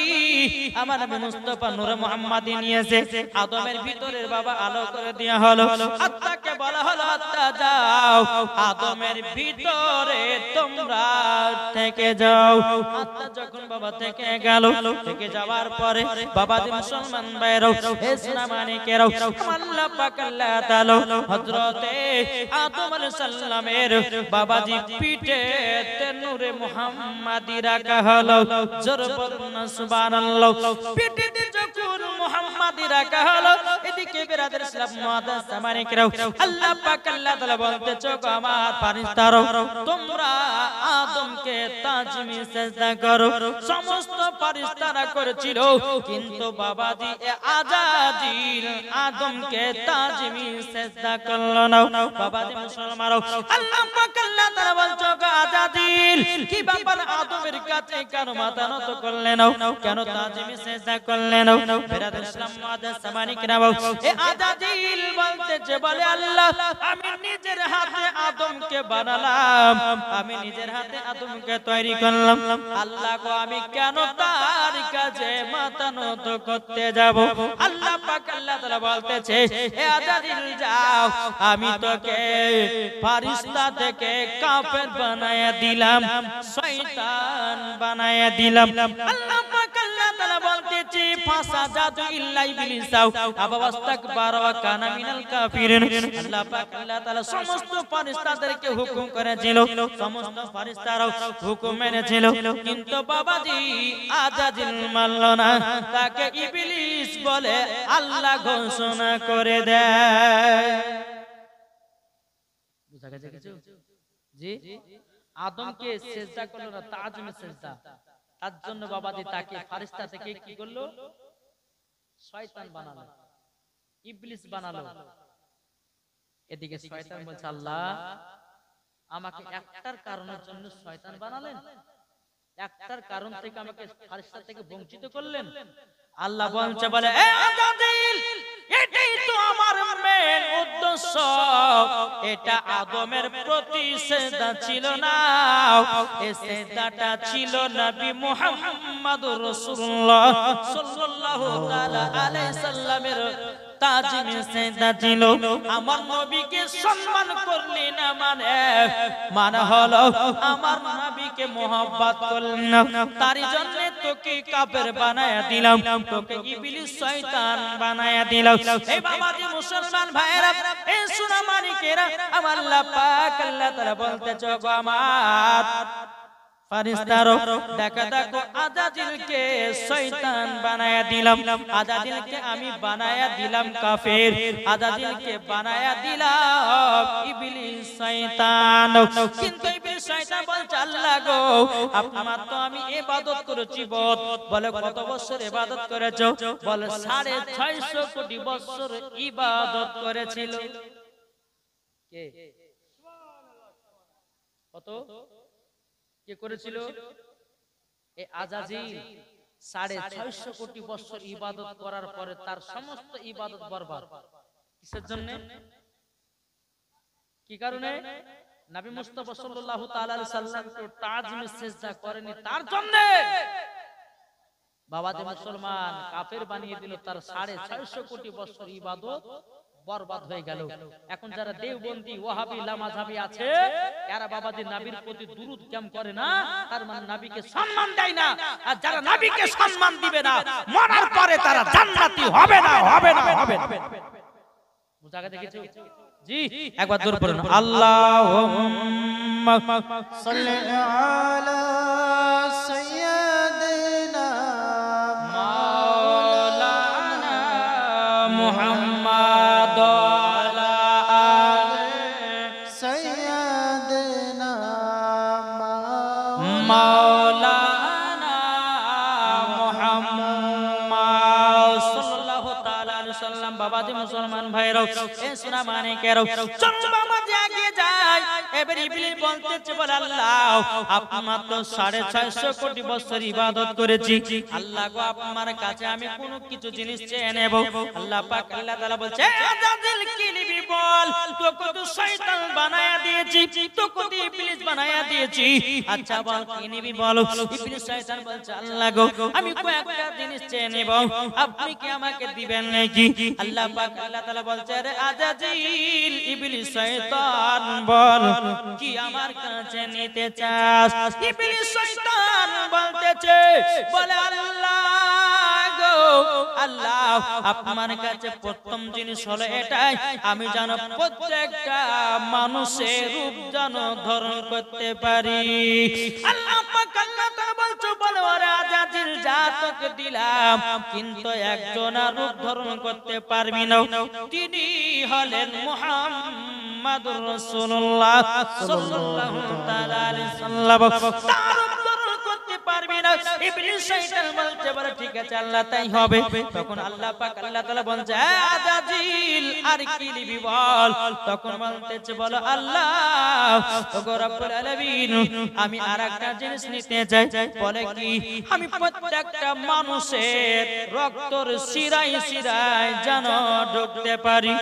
আমার নবী মুস্তাফা নূরে মুহাম্মাদি নিয়েছে আদমের ভিতরের বাবা আলো করে দেয়া হলো আত্মাকে বলা হলো আত্মা যাও আদমের ভিতরে তোমরা থেকে যাও আত্মা যখন বাবা থেকে গেল থেকে যাওয়ার পরে বাবা দি মুসলমান ভাইরা হে সোনা মানিকেরা আল্লাহ পাক আল্লাহ তাআলা হযরতে আদম আলাইহিস সালামের বাবাজি পিঠে তে নূরে মুহাম্মাদি রাখা হলো জোরে বলুন সুবহানাল্লাহ পিঠে যখন মুহাম্মাদি রাখা হলো এদিকে বিরাদর ইসলাম মুআদ্দাস সামানিকরা আল্লাহ পাক আল্লাহ তাআলা বলতেছো আমার ফেরেশতারা তোমরা আদমকে তাজমি সিজদা করো সমস্ত ফেরেশতারা করেছিল কিন্তু বাবাজি এ আজাজিল আদমকে তাজমি সিজদা করলো না বাবাজি মুসলমানরা আল্লাহ পাক আল্লাহ তাআলা বলছো আজাজিল কি ব্যাপার আদমের কাছে কেন মাথা নত করলে না কেন তাজমি সিজদা করলে না বিরাদর ইসলাম মুআদ্দাস সামানিকরা এ আজাজিল বলতেছে বলে আল্লাহ আমি নিজের হাতে আদমকে বানালাম আমি নিজের হাতে আদমকে তৈরি করলাম আল্লাহ গো আমি কেন তার কাছে মাথা নত করতে যাব আল্লাহ পাক আল্লাহ তাআলা বলতেছে হে আজাজিল যাও আমি তোকে ফেরেশতা থেকে কাফের বানায়া দিলাম শয়তান বানায়া দিলাম আল্লাহ পাক আল্লাহ তাআলা বলতেছে ফাসাজাদু ইল্লা ইবলিস আবা ওয়াস্তাকবারা ওয়া কানা মিনাল কাফিরিন। আল্লাহ পাক আল্লাহ তাআলা সমস্ত ফেরেশতাদেরকে হুকুম করেছিল, সমস্ত ফেরেশতারাও হুকুম মেনেছিল, কিন্তু বাবাজি আজাজিল মানল না, তাকে ইবলিস বলে আল্লাহ ঘোষণা করে দেয়। বুঝা গেছে কিছু? জি, আদমকে সিজদা করলো না, তাজমে সিজদা, তার জন্য বাবাজি তাকে ফেরেশতা থেকে কি করলো? শয়তান বানালো, ইবলিস বানালো। এদিকে শয়তান বলছে আল্লাহ আমাকে একটার কারণের জন্য শয়তান বানালেন, একটার কারণ থেকে আমাকে ফেরেশতা থেকে বঞ্চিত করলেন। আল্লাহ বলছে বলে এ আজাজিল, এটাই তো আমার মেন উদ্দেশ্য। এটা আদমের প্রতি সিজদা ছিল না, এই সিজদাটা ছিল নবী মুহাম্মদুর রাসূলুল্লাহ সাল্লাল্লাহু তাআলা আলাইহি সাল্লামের তাজিমে সিজদা ছিল। আমার নবীকে সম্মান করলি না মানে হলো আমার নবীকে মোহাব্বত করলি না, তারই জন্য তোকে কাফের বানায়া দিলাম, তোকে ইবলিস শয়তান বানায়া দিলাম। এই বাবাজি মুসলমান ভাইরা, এই সোনা মানিকেরা, আমার আল্লাহ পাক আল্লাহ তাআলা বলতেছে গো আমার ফেরেশতারো দেখো দেখো আজাজিলকে শয়তান বানায়া দিলাম, আজাজিলকে আমি বানায়া দিলাম কাফের, আজাজিলকে বানায়া দিলাম ইবলিস শয়তান। কিন্তু ইবলিস শয়তান বলছে আল্লাহ গো আপনার তো আমি ইবাদত করেছি, বলে কত বছর ইবাদত করেছো? বলে 650 কোটি বছর ইবাদত করেছিল। কে কত কে করেছিল? এই আজাজিল 650 কোটি বছর ইবাদত করার পরে তার সমস্ত ইবাদত বরবাদ। কিসের জন্য? কি কারণে? নবী মুস্তাফা সাল্লাল্লাহু তাআলা আলাইহি সাল্লামকে তাজমে সিজদা করেনি তার জন্য। বাবাজি মুসলমান কাফের বানিয়ে দিল, তার 650 কোটি বছর ইবাদত বরবাদ হয়ে গেল। এখন যারা দেওবন্দি ওয়াহাবি লামাযহাবি আছে, এরা বাবাজি নবীর প্রতি দুরূদ কেম করে না, তার মানে নবীকে সম্মান দেয় না। আর যারা নবীকে সম্মান দিবে না, মরার পরে তারা জান্নাতি হবে না, হবে না, হবে না। বুঝা গেছে কিছু? জি, একবার জোরে পড়ুন আল্লাহুম্মা সাল্লি আলা সাইয়্যিদিনা মাওলানা মুহাম্মাদ আলা আলি সাইয়্যিদিনা মাওলানা মুহাম্মাদ সাল্লাল্লাহু তাআলা আলাইহি সাল্লাম। বাবাজি মুসলমান ভাইরা, এ সোনা মানিকেরা, চলো বাবাজি এগিয়ে যাই। এবার ইবলিস বলতেছে বলে আল্লাহ আপনার তো 650 কোটি বছর ইবাদত করেছি, আল্লাহ গো আপনার কাছে আমি কোন কিছু জিনিস চেয়ে নেব। আল্লাহ পাক আল্লাহ তাআলা বলছে আজাজিল কি নিবি বল, তোকে তো শয়তান বানায়া দিয়েছি, তোকে তো ইবলিস বানায়া দিয়েছি, আচ্ছা বল কি নিবি বলো। ইবলিস শয়তান বলছে আল্লাহ গো আমি কয়েকটা জিনিস চেয়ে নেব, আপনি কি আমাকে দিবেন নাকি? আল্লাহ পাক আল্লাহ তাআলা বলছে আরে আজাজিল ইবলিস শয়তান বল কি আমার কাছে নিতে চাস? ইবলিস শয়তান বলতেছে বলে আল্লাহ গো আল্লাহ আপনার কাছে প্রথম জিনিস হলো এটাই, আমি যেন প্রত্যেকটা মানুষের রূপ যেন ধারণ করতে পারি। আল্লাহ পাক আল্লাহ তাআলা বলছে বলে ওরে আজাজিল যা তোকে দিলাম, কিন্তু একজন রূপ ধারণ করতে পারবি না, তিনি হলেন মুহাম্মাদুর রাসূলুল্লাহ সাল্লাল্লাহু তাআলা আলাইহি সাল্লাম। তার রূপ ধারণ করতে পারবি না। ইবলিস শয়তান বলছে বলে ঠিক আছে আল্লাহ তাই হবে। তখন আল্লাহ পাক আল্লাহ তাআলা বলছে আজাজিল আর কি নিবি বল। তখন বলতেছে বলে আল্লাহ ওগো রব্বুল আলামিন আমি আরেকটা জিনিস নিতে চাই। বলে কি? আমি প্রত্যেকটা মানুষের রক্তর শিরায় শিরায় যেন ঢুকতে পারি।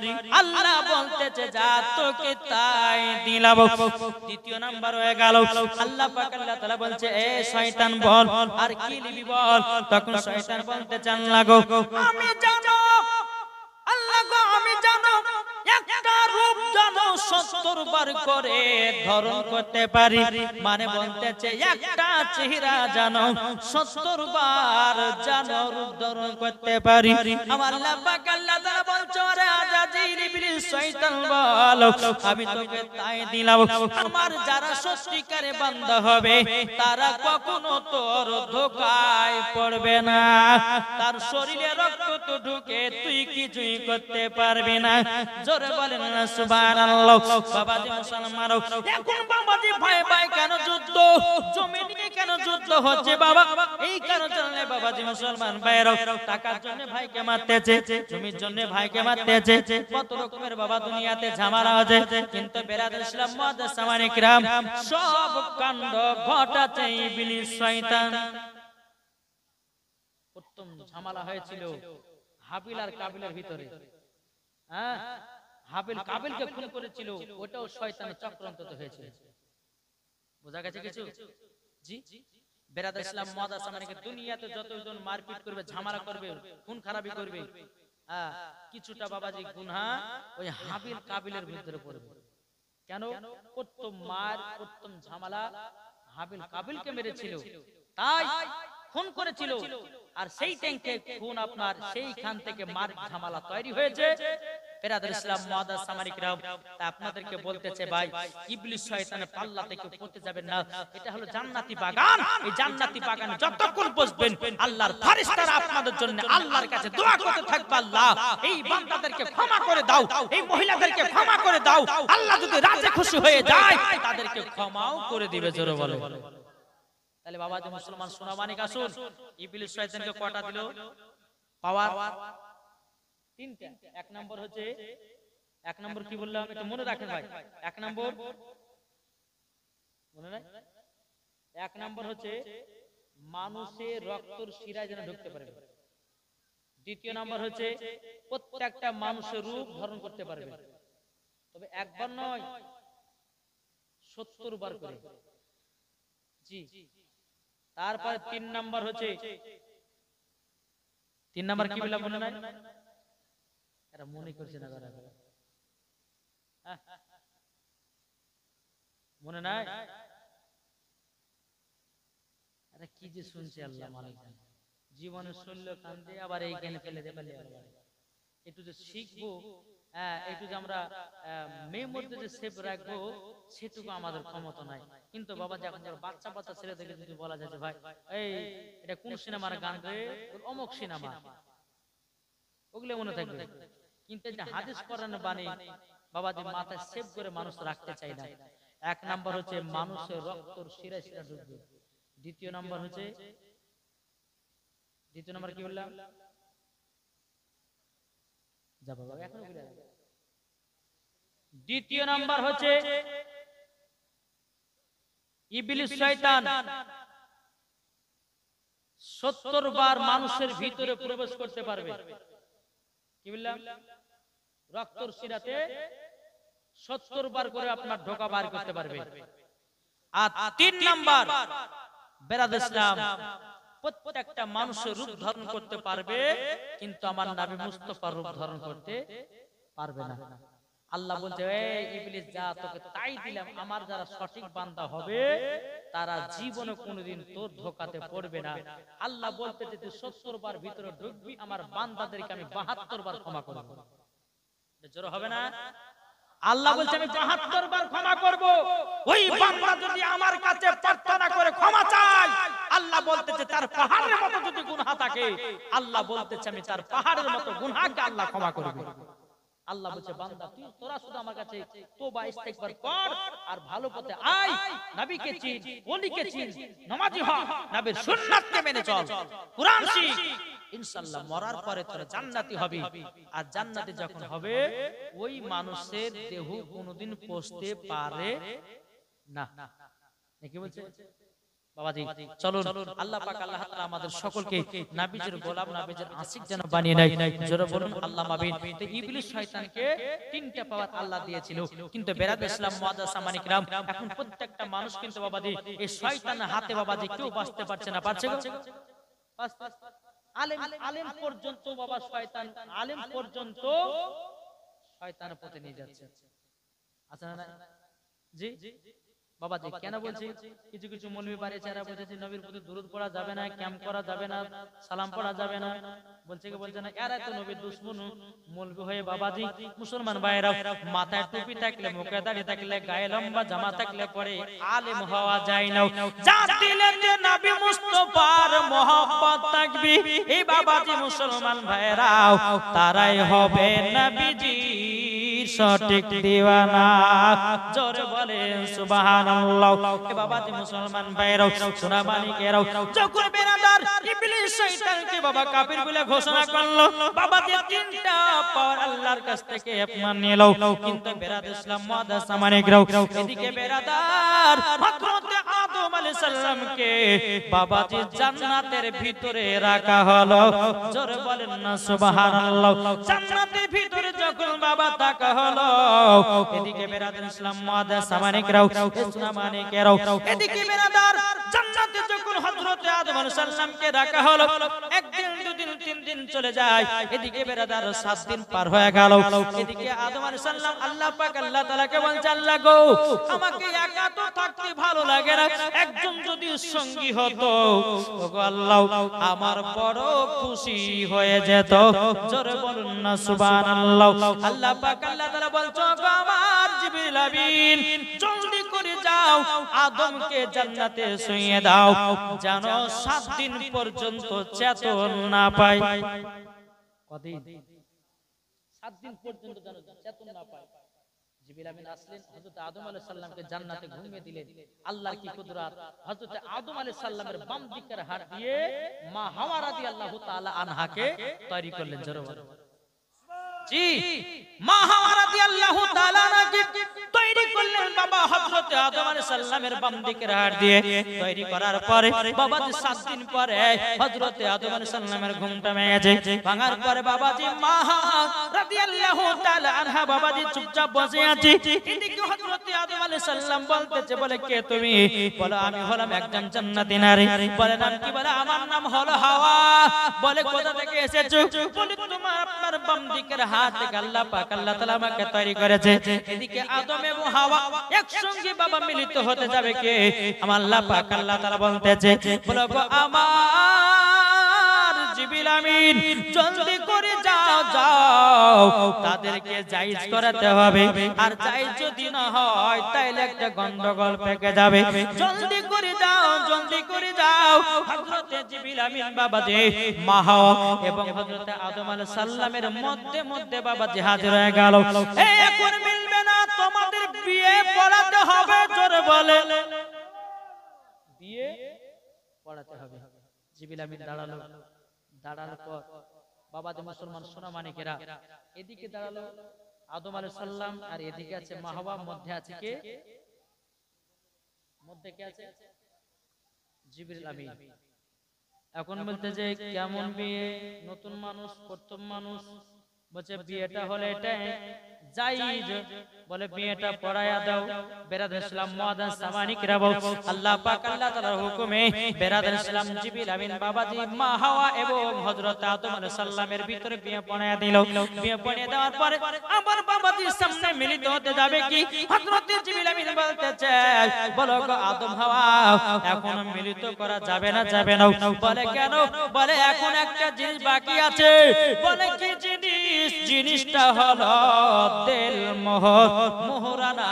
আল্লাহ বলতেছে যা তোকে তাই দিলাম। দ্বিতীয় নাম্বার হয়ে গেল আল্লাহ পাক আল্লাহ তাআলা বলছে এ শয়তান বল আর কি নিবি বল। তখন শয়তান বলতে চান লাগো আমি জানো আল্লাহ গো আমি জানো একটা রূপ যেন 70 বার করে ধারণ করতে পারি, মানে বলতেছে একটা চেহারা জানো 70 বার জানো রূপ ধারণ করতে পারি। আমার আল্লাহ পাক আল্লাহ তাআলা বলছে আরে আজাজিল ইবলিস শয়তান বল আমি তোকে তাই দিলাম, আমার যারা সত্যিকারে বান্দা হবে তারা কখনো তোর ধোঁকায় পড়বে না, তার শরীরে রক্ত তো ঢুকে তুই কিছুই করতে পারবি না। জোরে বলেন না সুবহানাল্লাহ। বাবাজি মুসলমান, এখন বাবাজি ভাই ভাই কেন যুদ্ধ, জমি নিয়ে কেন যুদ্ধ হচ্ছে বাবা? এই কারণে বাবাজি মুসলমান ভাইরা টাকার জন্য ভাইকে মারতেছে, জমির জন্য ভাইকে মারতেছে, কত রকমের বাবা দুনিয়াতে ঝামেলা আছে। কিন্তু বেরাদর ইসলাম মুআদ্দাস সামানে কিরাম সব কাণ্ড ঘটাচ্ছে ইবলিস শয়তান। প্রথম ঝামেলা হয়েছিল হাবিল আর কাবিলের ভিতরে। হ্যাঁ, হাবিল কাবিলকে খুন করেছিল, ওটাও শয়তানের চক্রান্ত হয়েছিল। বোঝা গেছে কিছু? জি, বেরাদর ইসলাম মুআদ্দাস সামানে দুনিয়াতে যতজন মারপিট করবে, ঝামেলা করবে, খুন খারাপি করবে, হ্যাঁ, কিছুটা বাবাজি গুনাহ ওই হাবিল কাবিলের ভিতরে পড়বে। কেন? প্রথম মার প্রথম ঝামেলা হাবিল কাবিলকে মেরেছিল, তাই খুন করেছিল, আর সেই ট্যাঙ্কে খুন আপনার সেইখান থেকে মার ঝামেলা তৈরি হয়েছে। বেরাদর ইসলাম মুআদ্দাস সামানে কিরাম, তা আপনাদেরকে বলতেছে ভাই ইবলিস শয়তানের পাল্লা থেকে পড়তে যাবেন না। এটা হলো জান্নাতি বাগান, এই জান্নাতি বাগানে যতক্ষণ বসবেন আল্লাহর ফেরেশতারা আপনাদের জন্য আল্লাহর কাছে দোয়া করতে থাকবে, আল্লাহ এই বান্দাদেরকে ক্ষমা করে দাও, এই মহিলাদেরকে ক্ষমা করে দাও। আল্লাহ যদি রাজি খুশি হয়ে যায় তাদেরকে ক্ষমাও করে দিবে। জোরে বলে। তাহলে বাবাজি মুসলমান সোনা মানিক আসুন, ইবলিস শয়তানকে কটা দিল পাওয়ার? তিনটা। এক নম্বর হচ্ছে, এক নম্বর কি বললাম এটা মনে রাখেন ভাই, এক নম্বর মনে নাই, এক নম্বর হচ্ছে মানুষের রক্তর শিরায় যেন ঢুকতে পারবে। দ্বিতীয় নম্বর হচ্ছে প্রত্যেকটা মানুষের রূপ ধারণ করতে পারবে, তবে একবার নয় 70 বার করে। জি, তারপরে 3 নম্বর হচ্ছে, 3 নম্বর কি বললাম মনে নাই? এরা মনে করছে না, মনে নাই? আরে কি যে শুনছে আল্লাহ মালিক জানে। জীবনে শুনলো কান্দে, আবার এই জ্ঞানে ফেলে দেবে। একটু যে শিখবো, একটু যে আমরা মেয়ের মধ্যে যে সেভ রাখবো সেটুকু আমাদের ক্ষমতা নাই। কিন্তু বাবা যখন বাচ্চা বাচ্চা ছেলেদেরকে যদি বলা যায় যে ভাই এই এটা কোন সিনেমার গান রে, অমুক সিনেমা, ওগুলো মনে থাকবে। কিন্তু এটা হাদিস কোরআনের বাণী বাবাজি মাথায় সেভ করে মানুষ রাখতে চায় না। এক নাম্বার হচ্ছে মানুষের রক্তর শিরা শিরা ঢুকবে। দ্বিতীয় নাম্বার হচ্ছে, দ্বিতীয় নাম্বার কি বললাম? যা বাবা এখন বলে। দ্বিতীয় নাম্বার হচ্ছে ইবলিস শয়তান 70 বার মানুষের ভিতরে প্রবেশ করতে পারবে। কি বললাম? রক্তর শিরাতে 70 বার করে আপনার ঢোকা বার করতে পারবে। আর 3 নাম্বার বেরাদর ইসলাম প্রত্যেকটা মানুষের রূপ ধারণ করতে পারবে, কিন্তু আমার নবী মুস্তাফার রূপ ধারণ করতে পারবে না। আল্লাহ বলছে এই ইবলিস যা তোকে তাই দিলাম, আমার যারা সঠিক বান্দা হবে তারা জীবনে কোনোদিন তোর ধোঁকাতে পড়বে না। আল্লাহ বলতে যে তুই 70 বার ভিতরে ঢুকবি, আমার বান্দাদেরকে আমি 72 বার ক্ষমা করব। জোরে হবে না? আল্লাহ বলছে আমি 72 বার ক্ষমা করব। ওই বান্দা যদি আমার কাছে প্রার্থনা করে ক্ষমা চায়, আল্লাহ বলতেছে তার পাহাড়ের মতো যদি গুনাহ থাকে, আল্লাহ বলতেছে আমি তার পাহাড়ের মতো গুনাহকে আল্লাহ ক্ষমা করব। আল্লাহ বলছে বান্দা তুই তোরা শুধু আমার কাছে তওবা ইস্তেগফার কর আর ভালো পথে আয়, নবীকে চিন, ওলিকে চিন, নামাজি হ, নবীর সুন্নাতকে মেনে চল, কুরআন শিখ, ইনশাআল্লাহ মরার পরে তোরা জান্নাতি হবি। আর জান্নাতে যখন হবে ওই মানুষের দেহ কোনোদিন পৌঁছতে পারে না। কি বলছে বাবাজি? চলুন আল্লাহ পাক আল্লাহ তাআলা আমাদের সকলকে নবীজির গোলাম, নবীজির আশিক যেন বানিয়ে নেয়। জোরে বলুন আল্লাহ আমিন। তো ইবলিস শয়তানকে 3টা পাওয়ার আল্লাহ দিয়েছিল, কিন্তু বেরাদর ইসলাম মুআদ্দাস সামানি কিরাম এখন প্রত্যেকটা মানুষ কিন্তু বাবাজি এই শয়তানের হাতে বাবাজি কেউ বাঁচতে পারছে না। পারছে গো? আলেম পর্যন্ত বাবা শয়তান, আলেম পর্যন্ত শয়তানের পথে নিয়ে যাচ্ছে। আছে না? জি বাবা জি, কেন বলছি? কিছু কিছু মৌলবি বাড়ি চেহারা বলছে নবীর প্রতি দুরূদ পড়া যাবে না, ক্যাম্প করা যাবে না, সালাম পড়া যাবে না, বলছে কি বলছে না? এরা তো নবীর দুশমন মৌলবি হয়ে বাবাজি মুসলমান ভাইরা মাথায় টুপি থাকলে, মুখে দাঁড়িয়ে থাকলে, গায়ে লম্বা জামা থাকলে পরে আলেম হওয়া যায় না। যার দিলে যে নবী মুস্তাফার মহব্বত থাকবে এই বাবাজি মুসলমান ভাইরা তারাই হবে নবীজি সঠিক দিওয়ানা। জোরে বলেন সুবহানাল্লাহ। এ বাবাজি মুসলমান ভাইরাও সোনা মানিকেরাও যখন বেরাদার ইবলিস শয়তানকে বাবা কাফির বলে ঘোষণা করলো, বাবাজি তিনটা পাওয়ার আল্লাহর কাছ থেকে আপমান নিল, কিন্তু বেরাদার ইসলাম মুআদ্দাস মানিকরাও এদিকে বেরাদার হযরত আদম আলাইহিস সালামকে বাবাজি জান্নাতের ভিতরে রাখা হলো। জোরে বলেন না সুবহানাল্লাহ। জান্নাতের ভিতরে যখন বাবা থাকা হলো, এদিকে বেরাদার ইসলাম মুআদ্দাস মানিকরাও সোনা মানিকেরাও এদিকে বেরাদার জান্নাতে যখন হযরত আদম আলাইহিস সালামকে রাখা হলো, একদিন দুদিন তিন দিন চলে যায়, এদিকে বেরাদার 7 দিন পার হয়ে গেল। এদিকে আদম আলাইহিস সালাম আল্লাহ পাক আল্লাহ তাআলাকে বলছে, আল্লাহ গো আমাকে একা তো থাকতে ভালো লাগে না, একজন যদি সঙ্গী হতো ওগো আল্লাহ আমার বড় খুশি হয়ে যেত। জোরে বলুন না সুবহানাল্লাহ। আল্লাহ পাক আল্লাহ তাআলা বলছে, ওগো আমার জিবরিল আমিন জলদি করে যাও আদমকে জান্নাতে শুইয়ে দাও যেন 7 দিন পর্যন্ত চেতন না পায়। কদিন? 7 দিন পর্যন্ত যেন চেতন না পায়। জিবরিল আমিন আসলেন, হযরত আদম আলাইহিস সালামকে জান্নাতে ঘুমিয়ে দিলেন। আল্লাহর কি কুদরত! হযরত আদম আলাইহিস সালামের বাম দিকের হাত দিয়ে মা হাওয়া রাদিয়াল্লাহু তাআলা আনহাকে তৈরি করলেন। জোরে বলুন জি। মা হাওয়া রাদিয়াল্লাহু তাআলা আনহাকে তৈরি করলেন বাবা হযরত আদম আলাইহিস সালামের বাম দিকের হাত দিয়ে। তৈরি করার পরে বাবাজি 7 দিন পরে হযরত আদম আলাইহিস সালামের ঘুমটা ভেঙেছে। ভাঙার পরে বাবাজি মা হাওয়া রাদিয়াল্লাহু তাআলা আনহা বাবাজি চুপচাপ বসে আছে। এদিকে হযরত আদম আলাইহিস সালাম বলতেছে, বলে কে তুমি? বলে আমি হলাম একজন জান্নাতি নারী। বলে নাম কি? বলে আমার নাম হলো হাওয়া। বলে কোথা থেকে এসেছো? বলে তোমার আপনার বাম দিকের হাত থেকে আল্লাহ পাক আল্লাহ তাআলা আমাকে তৈরি করেছে। এদিকে আদম এবং হাওয়া একসঙ্গে বাবা মিলিত হতে যাবে কে? আমার আল্লাহ পাক আল্লাহ তাআলা বলতেছে, বলে আমার জিবরিল আমিন জলদি করে যাও যাও তাদেরকে জায়েজ করাতে হবে, আর জায়েজ যদি না হয় তাইলে একটা গন্ডগোল পেকে যাবে। জলদি করে যাও জলদি করে যাও। হযরত জিবরিল আমিন বাবাজি মা হাওয়া এবং হযরত আদম আলাইহিস সালামের মধ্যে মধ্যে বাবাজি হাজির হয়ে গেল। এখন মিলবে না, তোমাদের বিয়ে পড়াতে হবে। জোরে বলে বিয়ে পড়াতে হবে। জিবরিল আমিন দাঁড়ালো। দাঁড়ানোর পর বাবাজি মুসলমান সোনা মানিকেরা এদিকে দাঁড়ালো আদম আলাইহিস সালাম, আর এদিকে আছে মা হাওয়া, মধ্যে আছে কে? মধ্যে কে আছে? জিবরিল আমিন। এখন বলতে যে কেমন বিয়ে? নতুন মানুষ, প্রথম মানুষ, বলছে বিয়েটা হলে এটা জায়েজ। বলে বিয়েটা পড়ায়া দাও। বেরাদার ইসলাম মুআদ্দাস সামানিকরা আল্লাহ পাক আল্লাহ তাআলার হুকুমে বেরাদার ইসলাম জিবরিল আমিন বাবাজি মা হাওয়া এবং হযরত আদম আলাইহিস সালামের ভিতরে বিয়ে পড়ায়া দিল। বিয়ে পড়িয়ে দেওয়ার পরে আবার বাবাজির সামনে মিলিত হতে যাবে কি? হযরত জিবরিল আমিন বলতেছে, বলো গো আদম হাওয়া এখন মিলিত করা যাবে না? যাবে না। বলে কেন? বলে এখন একটা জিনিস বাকি আছে। বলে কি জিনিস? জিনিসটা হলো তেল মোহর, মোহরানা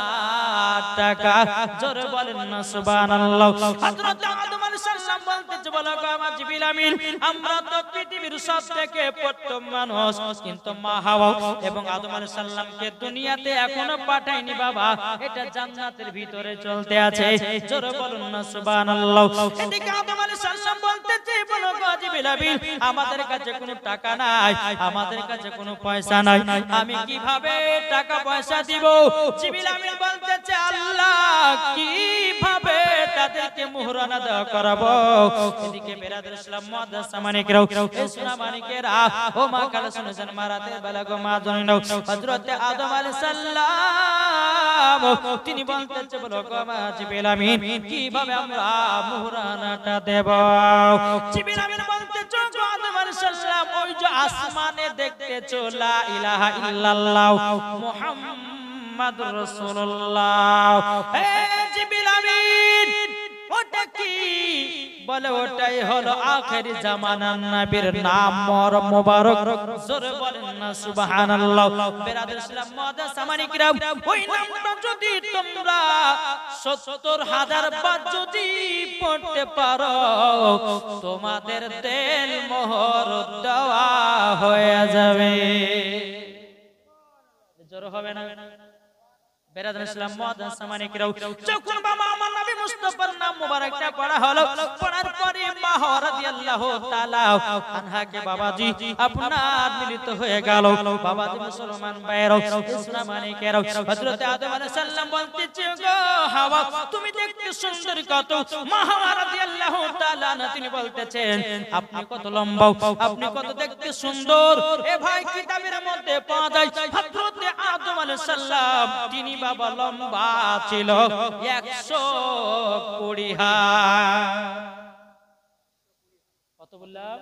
টাকা। জোরে বলেন না সুবহানাল্লাহ। হযরত আদম আলাইহিস সালাম বলতেছে, বলো গো আমার জিবরিল আমিন আমরা তো পৃথিবীর সবথেকে প্রথম মানুষ, কিন্তু মা হাওয়া এবং আদম আলাইহিস সালামকে দুনিয়াতে এখনো পাঠায়নি বাবা, এটা জান্নাতের ভিতরে চলতে আছে। জোরে বলুন না সুবহানাল্লাহ। এদিকে আদম আলাইহিস সালাম বলতেছে, বলো গো জিবরিল আমিন আমাদের কাছে কোনো টাকা নাই, আমাদের কাছে কোনো পয়সা নাই, আমি কিভাবে টাকা পয়সা দিব? জিবরিল আমিন বলতেছে, আল্লাহ কিভাবে তাদেরকে মোহরানা দেওয়া করাবো? এদিকে বেরাদার ইসলাম মুআদ্দাস সামানিকরা এই সোনা মানিকেরা ও মা কাল শুনেছেন মারাতে বেলাগো মা জনিনাও হযরত আদম আলাইহিস সালাম তিনি বলতেছে, বলো গো মা জিবরিল আমিন কিভাবে আমরা মোহরানাটা দেব? জিবরিল আমিন বলতেছে, গো আদম আলাইহিস সালাম ওই যে আসমানে দেখতেছো লা ইলাহা ইল্লাল্লাহ মুহাম্মাদুর মুহাম্মাদুর রাসূলুল্লাহ। হে জিবরিল আমিন, ওটা কি? বলে ওটাই হলো আখেরি জামানার নবীর নাম মোবারক। জোরে বলেন না সুবহানাল্লাহ। বেরাদর ইসলাম মুআদ্দাস সামানি কিরাম, ওই নামটা যদি তোমরা ৭০,০০০ বার যদি পড়তে পারো, তোমাদের তেল মোহর দেওয়া হয়ে যাবে। জোরে হবে না? বেরাদর ইসলাম মুআদ্দাস সামানি কিরাম, যখন বাবা আমার নবী মুস্তাফার নাম মোবারকটা পড়া হলো, পড়ার পরে মা হাওয়া রাদিয়াল্লাহু তাআলা আনহাকে বাবাজি আপনার মিলিত হয়ে গেল। বাবাজি মুসলমান ভাইরা, ইসলাম আলাইকেরা, হযরত আদম আলাইহিস সালাম বলতেছে, গো হাওয়া তুমি দেখতে সুন্দর কত। মা হাওয়া রাদিয়াল্লাহু তাআলা তিনি বলতেছেন, আপনি কত লম্বা, আপনি কত দেখতে সুন্দর। এ ভাই কিতাবের মধ্যে পাওয়া যায় হযরত আদম আলাইহিস সালাম তিনি বাবা লম্বা ছিল 120 হাত। কত বললাম?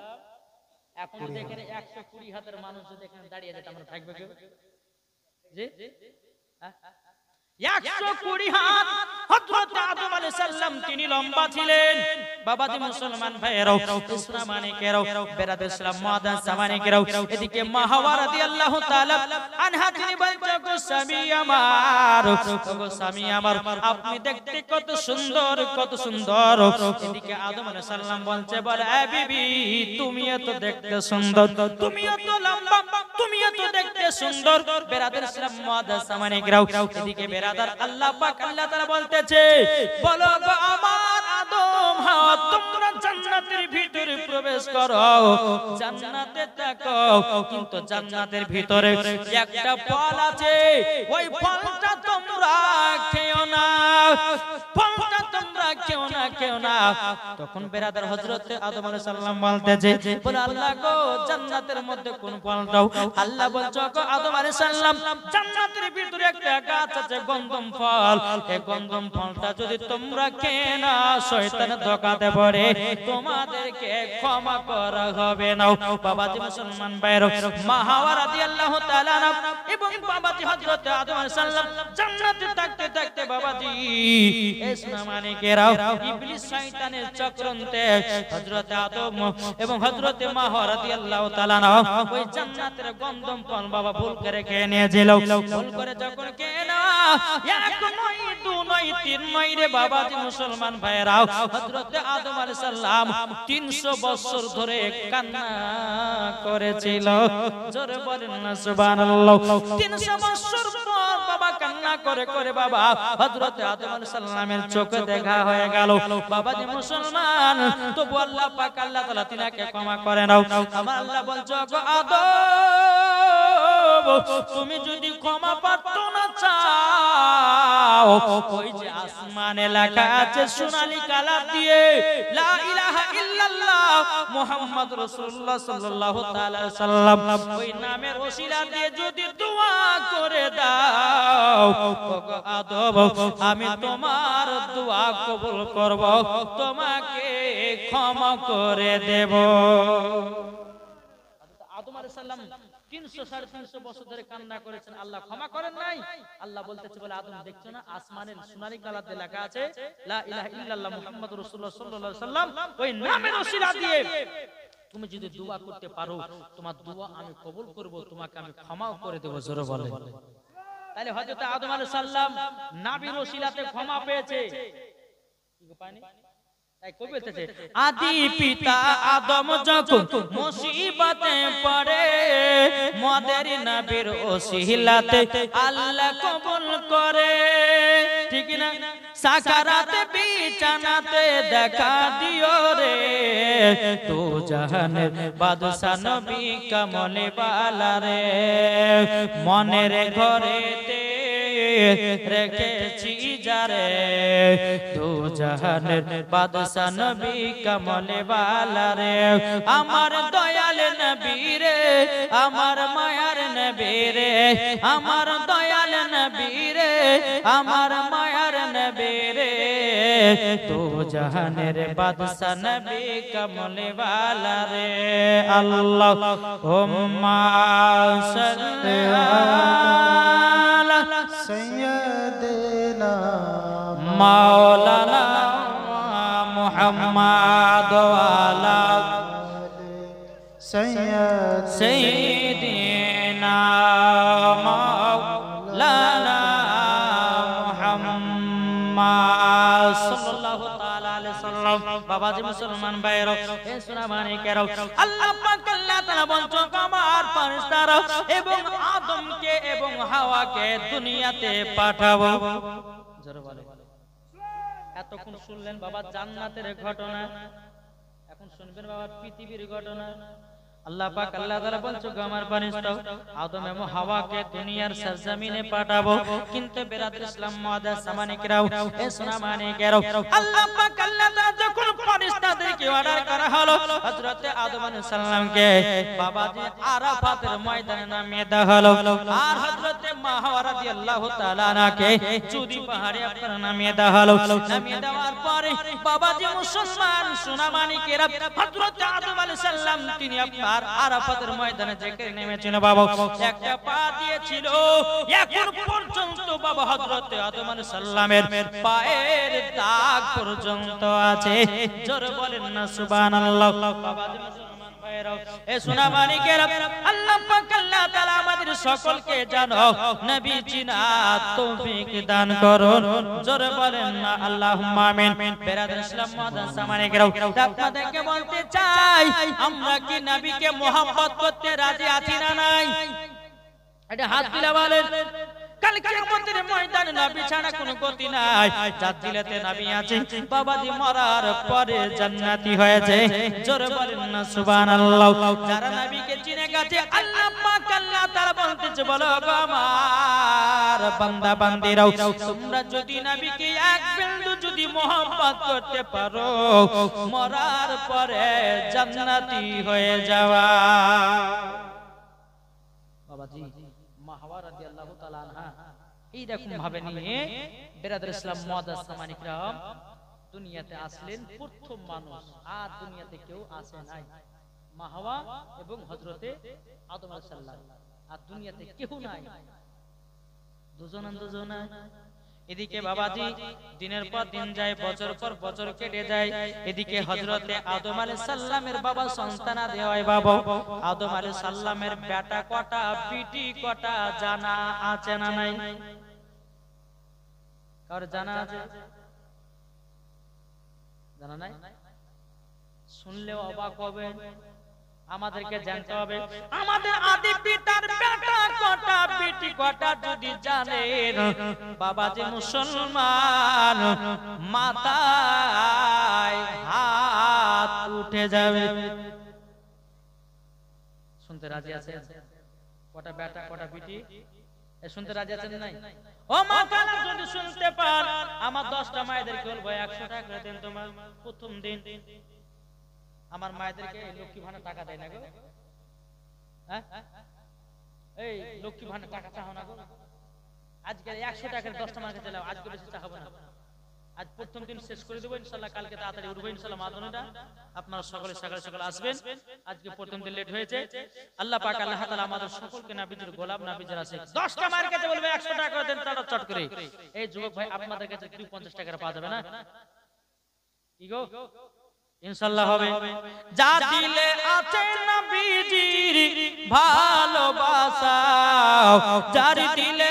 এখন দেখেন 120 হাতের মানুষ যদি এখানে দাঁড়িয়ে যেত, আমরা থাকবে কেউ? জি 120 হাত হযরত আদম আলাইহিস সালাম তিনি লম্বা ছিলেন। বাবাজি মুসলমান ভাইয়েরাও, ইসলাম মানিকেরাও, বেরাদর ইসলাম মুআদ্দাস জামানিকেরাও, এদিকে মা হাওয়া রাদিয়াল্লাহু তাআলা আনহা তিনি বলছেন, গো স্বামী আমার, গো স্বামী আমার, আপনি দেখতে কত সুন্দর, কত সুন্দর। এদিকে আদম আলাইহিস সালাম বলছে, বলে এ বিবি তুমি এত দেখতে সুন্দর, তুমি এত লম্বা, তুমি এত দেখতে সুন্দর। বেরাদর ইসলাম মুআদ্দাস জামানিকেরাও, এদিকে বেরাদার আল্লাহ পাক আল্লাহ তাআলা বলতেছে, বলো গো আমার আদম হাওয়া তোমরা জান্নাতের ভিতরে প্রবেশ করো, জান্নাতে থাকো, কিন্তু জান্নাতের ভিতরে একটা ফল আছে, ওই ফলটা তোমরা খেও না, ফলটা তোমরা খেও না, খেও না। তখন বেরাদার হযরত আদম আলাইহিস সালাম বলতেছে, বলে আল্লাহ গো জান্নাতের মধ্যে কোন ফলটাও? আল্লাহ বলছে, গো আদম আলাইহিস সালাম জান্নাতের ভিতরে একটা গাছ আছে গন্ধম ফল, এই গন্ধম ফলটা যদি তোমরা খেয়ে না শয়তানের ধোঁকাতে পড়ে তোমাদেরকে ক্ষমা করা হবে না। বাবাজি মুসলমান ভাইরা, মা হাওয়া রাদিয়াল্লাহু তাআলা এবং বাবাজি হযরত আদম আলাইহিস সালাম জান্নাতে থাকতে থাকতে বাবাজি ইসলাম মানিকেরা ইবলিস শয়তানের চক্রান্তে হযরত আদম এবং হযরত মা হাওয়া রাদিয়াল্লাহু তাআলা ওই জান্নাতের গন্ধম ফল বাবা ভুল করে খেয়ে নিয়েছিল। ভুল করে যখন খেয়ে না, এক নয়, দু নয়, তিন নয় রে বাবাজি মুসলমান ভাইরা, হযরত আদম আলাইহিস সালাম 300 বছর ধরে কান্না করেছিল। জোরে বলেন না সুবহানাল্লাহ। 300 বছর পর বাবা কান্না করে করে বাবা হযরত আদম আলাইহিস সালামের চোখে দেখা হয়ে গেল। বাবাজি মুসলমান, তবু আল্লাহ পাক আল্লাহ তাআলা তিনাকে ক্ষমা করে নাও। আমার আল্লাহ বলছো, গো আদম তুমি যদি ক্ষমা প্রার্থনা চাও, ওই যে আসমানে লেখা আছে সোনালী কালার দিয়ে লা ইলাহা ইল্লাল্লাহ মুহাম্মাদুর রাসূলুল্লাহ সাল্লাল্লাহু তাআলা সাল্লাম, ওই নামের ওসিলা দিয়ে যদি দোয়া করে দাও, ওগো আদম আমি তোমার দোয়া কবুল করব, তোমাকে ক্ষমা করে দেব। আদম আলাইহিস সালাম 300-350 বছর ধরে কান্না করেছেন, আল্লাহ ক্ষমা করেন নাই। আল্লাহ বলতেছে, বলে আদম দেখছো না আসমানের সোনালী কালার দিয়ে লেখা আছে লা ইলাহা ইল্লাল্লাহ মুহাম্মাদুর রাসূলুল্লাহ সাল্লাল্লাহু আলাইহি ওয়াসাল্লাম, ওই নামের ওসিলা দিয়ে তুমি যদি দোয়া করতে পারো তোমার দোয়া আমি কবুল করব, তোমাকে আমি ক্ষমাও করে দেব। জোরে বলে। তাহলে হযরত আদম আলাইহিস সালাম নবীর ওসিলাতে ক্ষমা পেয়েছে। কি গো পানি? তাই কবি বলতেছে, আদি পিতা আদম যখন মুসিবতে পড়ে, মদের নবীর ওসিলাতে আল্লাহ কবুল করে। ঠিক না? সাকারাতে বিছানাতে দেখা দিও রে, তো জাহানের বাদশা নবী কামলে বালা রে, মনের ঘরেতে রেখেছি যারে, তো জাহানের বাদশা নবী কামলে বালা রে, আমার দয়াল নবী রে, আমার মায়ার নবী রে, আমার দয়াল নবী রে, আমার মায়ার নবী রে, তো জাহানের বাদশা নবী কামলে বালা রে। আল্লাহুম্মা সাল্লি আলা মাওলানা মুহাম্মদ ওয়ালা সাইয়্যিদিনা মাওলানা মুহাম্মদ সাল্লাল্লাহু তাআলা আলাইহি সাল্লাম। বাবাজি মুসলমান ভাইরা, এ সোনামানিকেরা, আল্লাহ পাক আল্লাহ তাআলা বলছেন আমার ফেরেশতারা এবং আদমকে এবং হাওয়াকে দুনিয়াতে পাঠাবো। জোরে বলে। এতক্ষণ শুনলেন বাবা জান্নাতের ঘটনা, এখন শুনবেন বাবা পৃথিবীর ঘটনা। আল্লাহ পাক আল্লাহ তাআলা বলছে আমার ফেরেশতা আদম এবং হাওয়াকে দুনিয়ার সরজমিনে পাঠাবো। কিন্তু বেরাদর ইসলাম মুআদ্দাস সামানিকরাও, এ সোনামানিকেরা, আল্লাহ পাক আল্লাহ তাআলা যখন ফেরেশতাদেরকে অর্ডার করা হলো হযরত আদম আলাইহিস সালামকে বাবাজি আরাফাতের ময়দানে নামিয়ে দেওয়া হলো, আর হযরত মা হাওয়া রাদিয়াল্লাহু তাআলা আনহাকে চুদি পাহাড়ে আপনার নামিয়ে দেওয়া হলো। নামিয়ে দেওয়ার পরে বাবাজি মুসলমান সোনামানিকেরা, হযরত আদম আলাইহিস সালাম তিনি আর আরাফাতের ময়দানে যেখানে নেমেছিল বাবা, একটা পা দিয়েছিল, এখন পর্যন্ত বাবা হযরত আদম আলাইহিস সালামের পায়ের দাগ পর্যন্ত আছে। জোরে বলেন না সুবহানাল্লাহ। বাবাজি মুসলমান ভাইরা, এ সোনামানিকেরা, আল্লাহ পাক আল্লাহ তাআলা আমাদের সকলকে জানো নবী চিনার তৌফিক দান করুন। জোরে বলেন না আল্লাহুম্মা আমিন। বেরাদর ইসলাম মুআদ্দাস সামানিকেরা, আপনাদেরকে বলতে চাই আমরা কি নবীকে মোহাম্মত করতে রাজি আছি না নাই? এটা হাত তুলে বলেন। কাল কিয়ামতের ময়দানে নবী ছাড়া কোনো গতি নাই। যার দিলেতে নবী আছে বাবাজি মরার পরে জান্নাতি হয়েছে। জোরে বলেন না সুবহানাল্লাহ। যারা নবীকে চিনে গেছে আল্লাহ পাক আল্লাহ তাআলা বলতেছে বলো গো আমার বান্দা বান্দীরাও, তোমরা যদি নবীকে এক বিন্দু যদি মোহাম্মত করতে পারো মরার পরে জান্নাতি হয়ে যাওয়া। বাবাজি মা হাওয়া রাদিয়াল্লাহু তাআলা আনহা এই রকম ভাবে নিয়ে বেরাদর ইসলাম মুআদ্দাস সামানিকরা দুনিয়াতে আসলেন প্রথম মানুষ, আর দুনিয়াতে কেউ আসে নাই। মা হাওয়া এবং হযরতে আদম আলাইহিস সালাম, আর দুনিয়াতে কেউ নাই, দুজন। এদিকে বাবাজি দিনের পর দিন যায়, বছর পর বছর কেটে যায়। এদিকে হযরতে আদম আলাইহিস সালামের বাবা সন্তানাদি হয়। বাবা আদম আলাইহিস সালামের বেটা কটা বিটি কটা জানা আছে না নাই? কার জানা আছে? জানা নাই? শুনলেও অবাক হবে। আমাদেরকে জানতে হবে আমাদের আদি পিতার বেটা কটা বিটি কটা যদি জানেন বাবাজি মুসলমান মাথায় হাত উঠে যাবে। শুনতে রাজি আছেন? কটা বেটা কটা বিটি শুনতে রাজি আছেন নাই? ও মা কানা যদি শুনতে পান আমার 10টা মায়েদেরকে বলবো 100 টাকা করে দেন তোমার প্রথম দিন। আমার মায়েদেরকে লক্ষ্মী ভান্ডার টাকা দেয় না গো? হ্যাঁ, এই লক্ষ্মী ভান্ডার টাকা চাও না গো? আজকে 100 টাকার 10টা মাকে দিলাম, আজকে বেশি চাইবো না। আজ প্রথম দিন শেষ করে দেব ইনশাআল্লাহ, কালকে তাড়াতাড়ি উঠবো ইনশাআল্লাহ মাদনীটা। আপনারা সকলে সকালে সকালে আসবেন। আজকে প্রথম দিন লেট হয়েছে। আল্লাহ পাক আল্লাহ তাআলা আমাদের সকলকে নবীজির গোলাম নবীজির আছে 10টা মায়ের কাছে বলবে 100 টাকা করে দেন তাড়া চট করে। এই যুবক ভাই আপনাদের কাছে 250 টাকা পাওয়া যাবে না? কি গো? ইনশাআল্লাহ হবে। যা দিলে আছে নবীজির ভালোবাসা, যার দিলে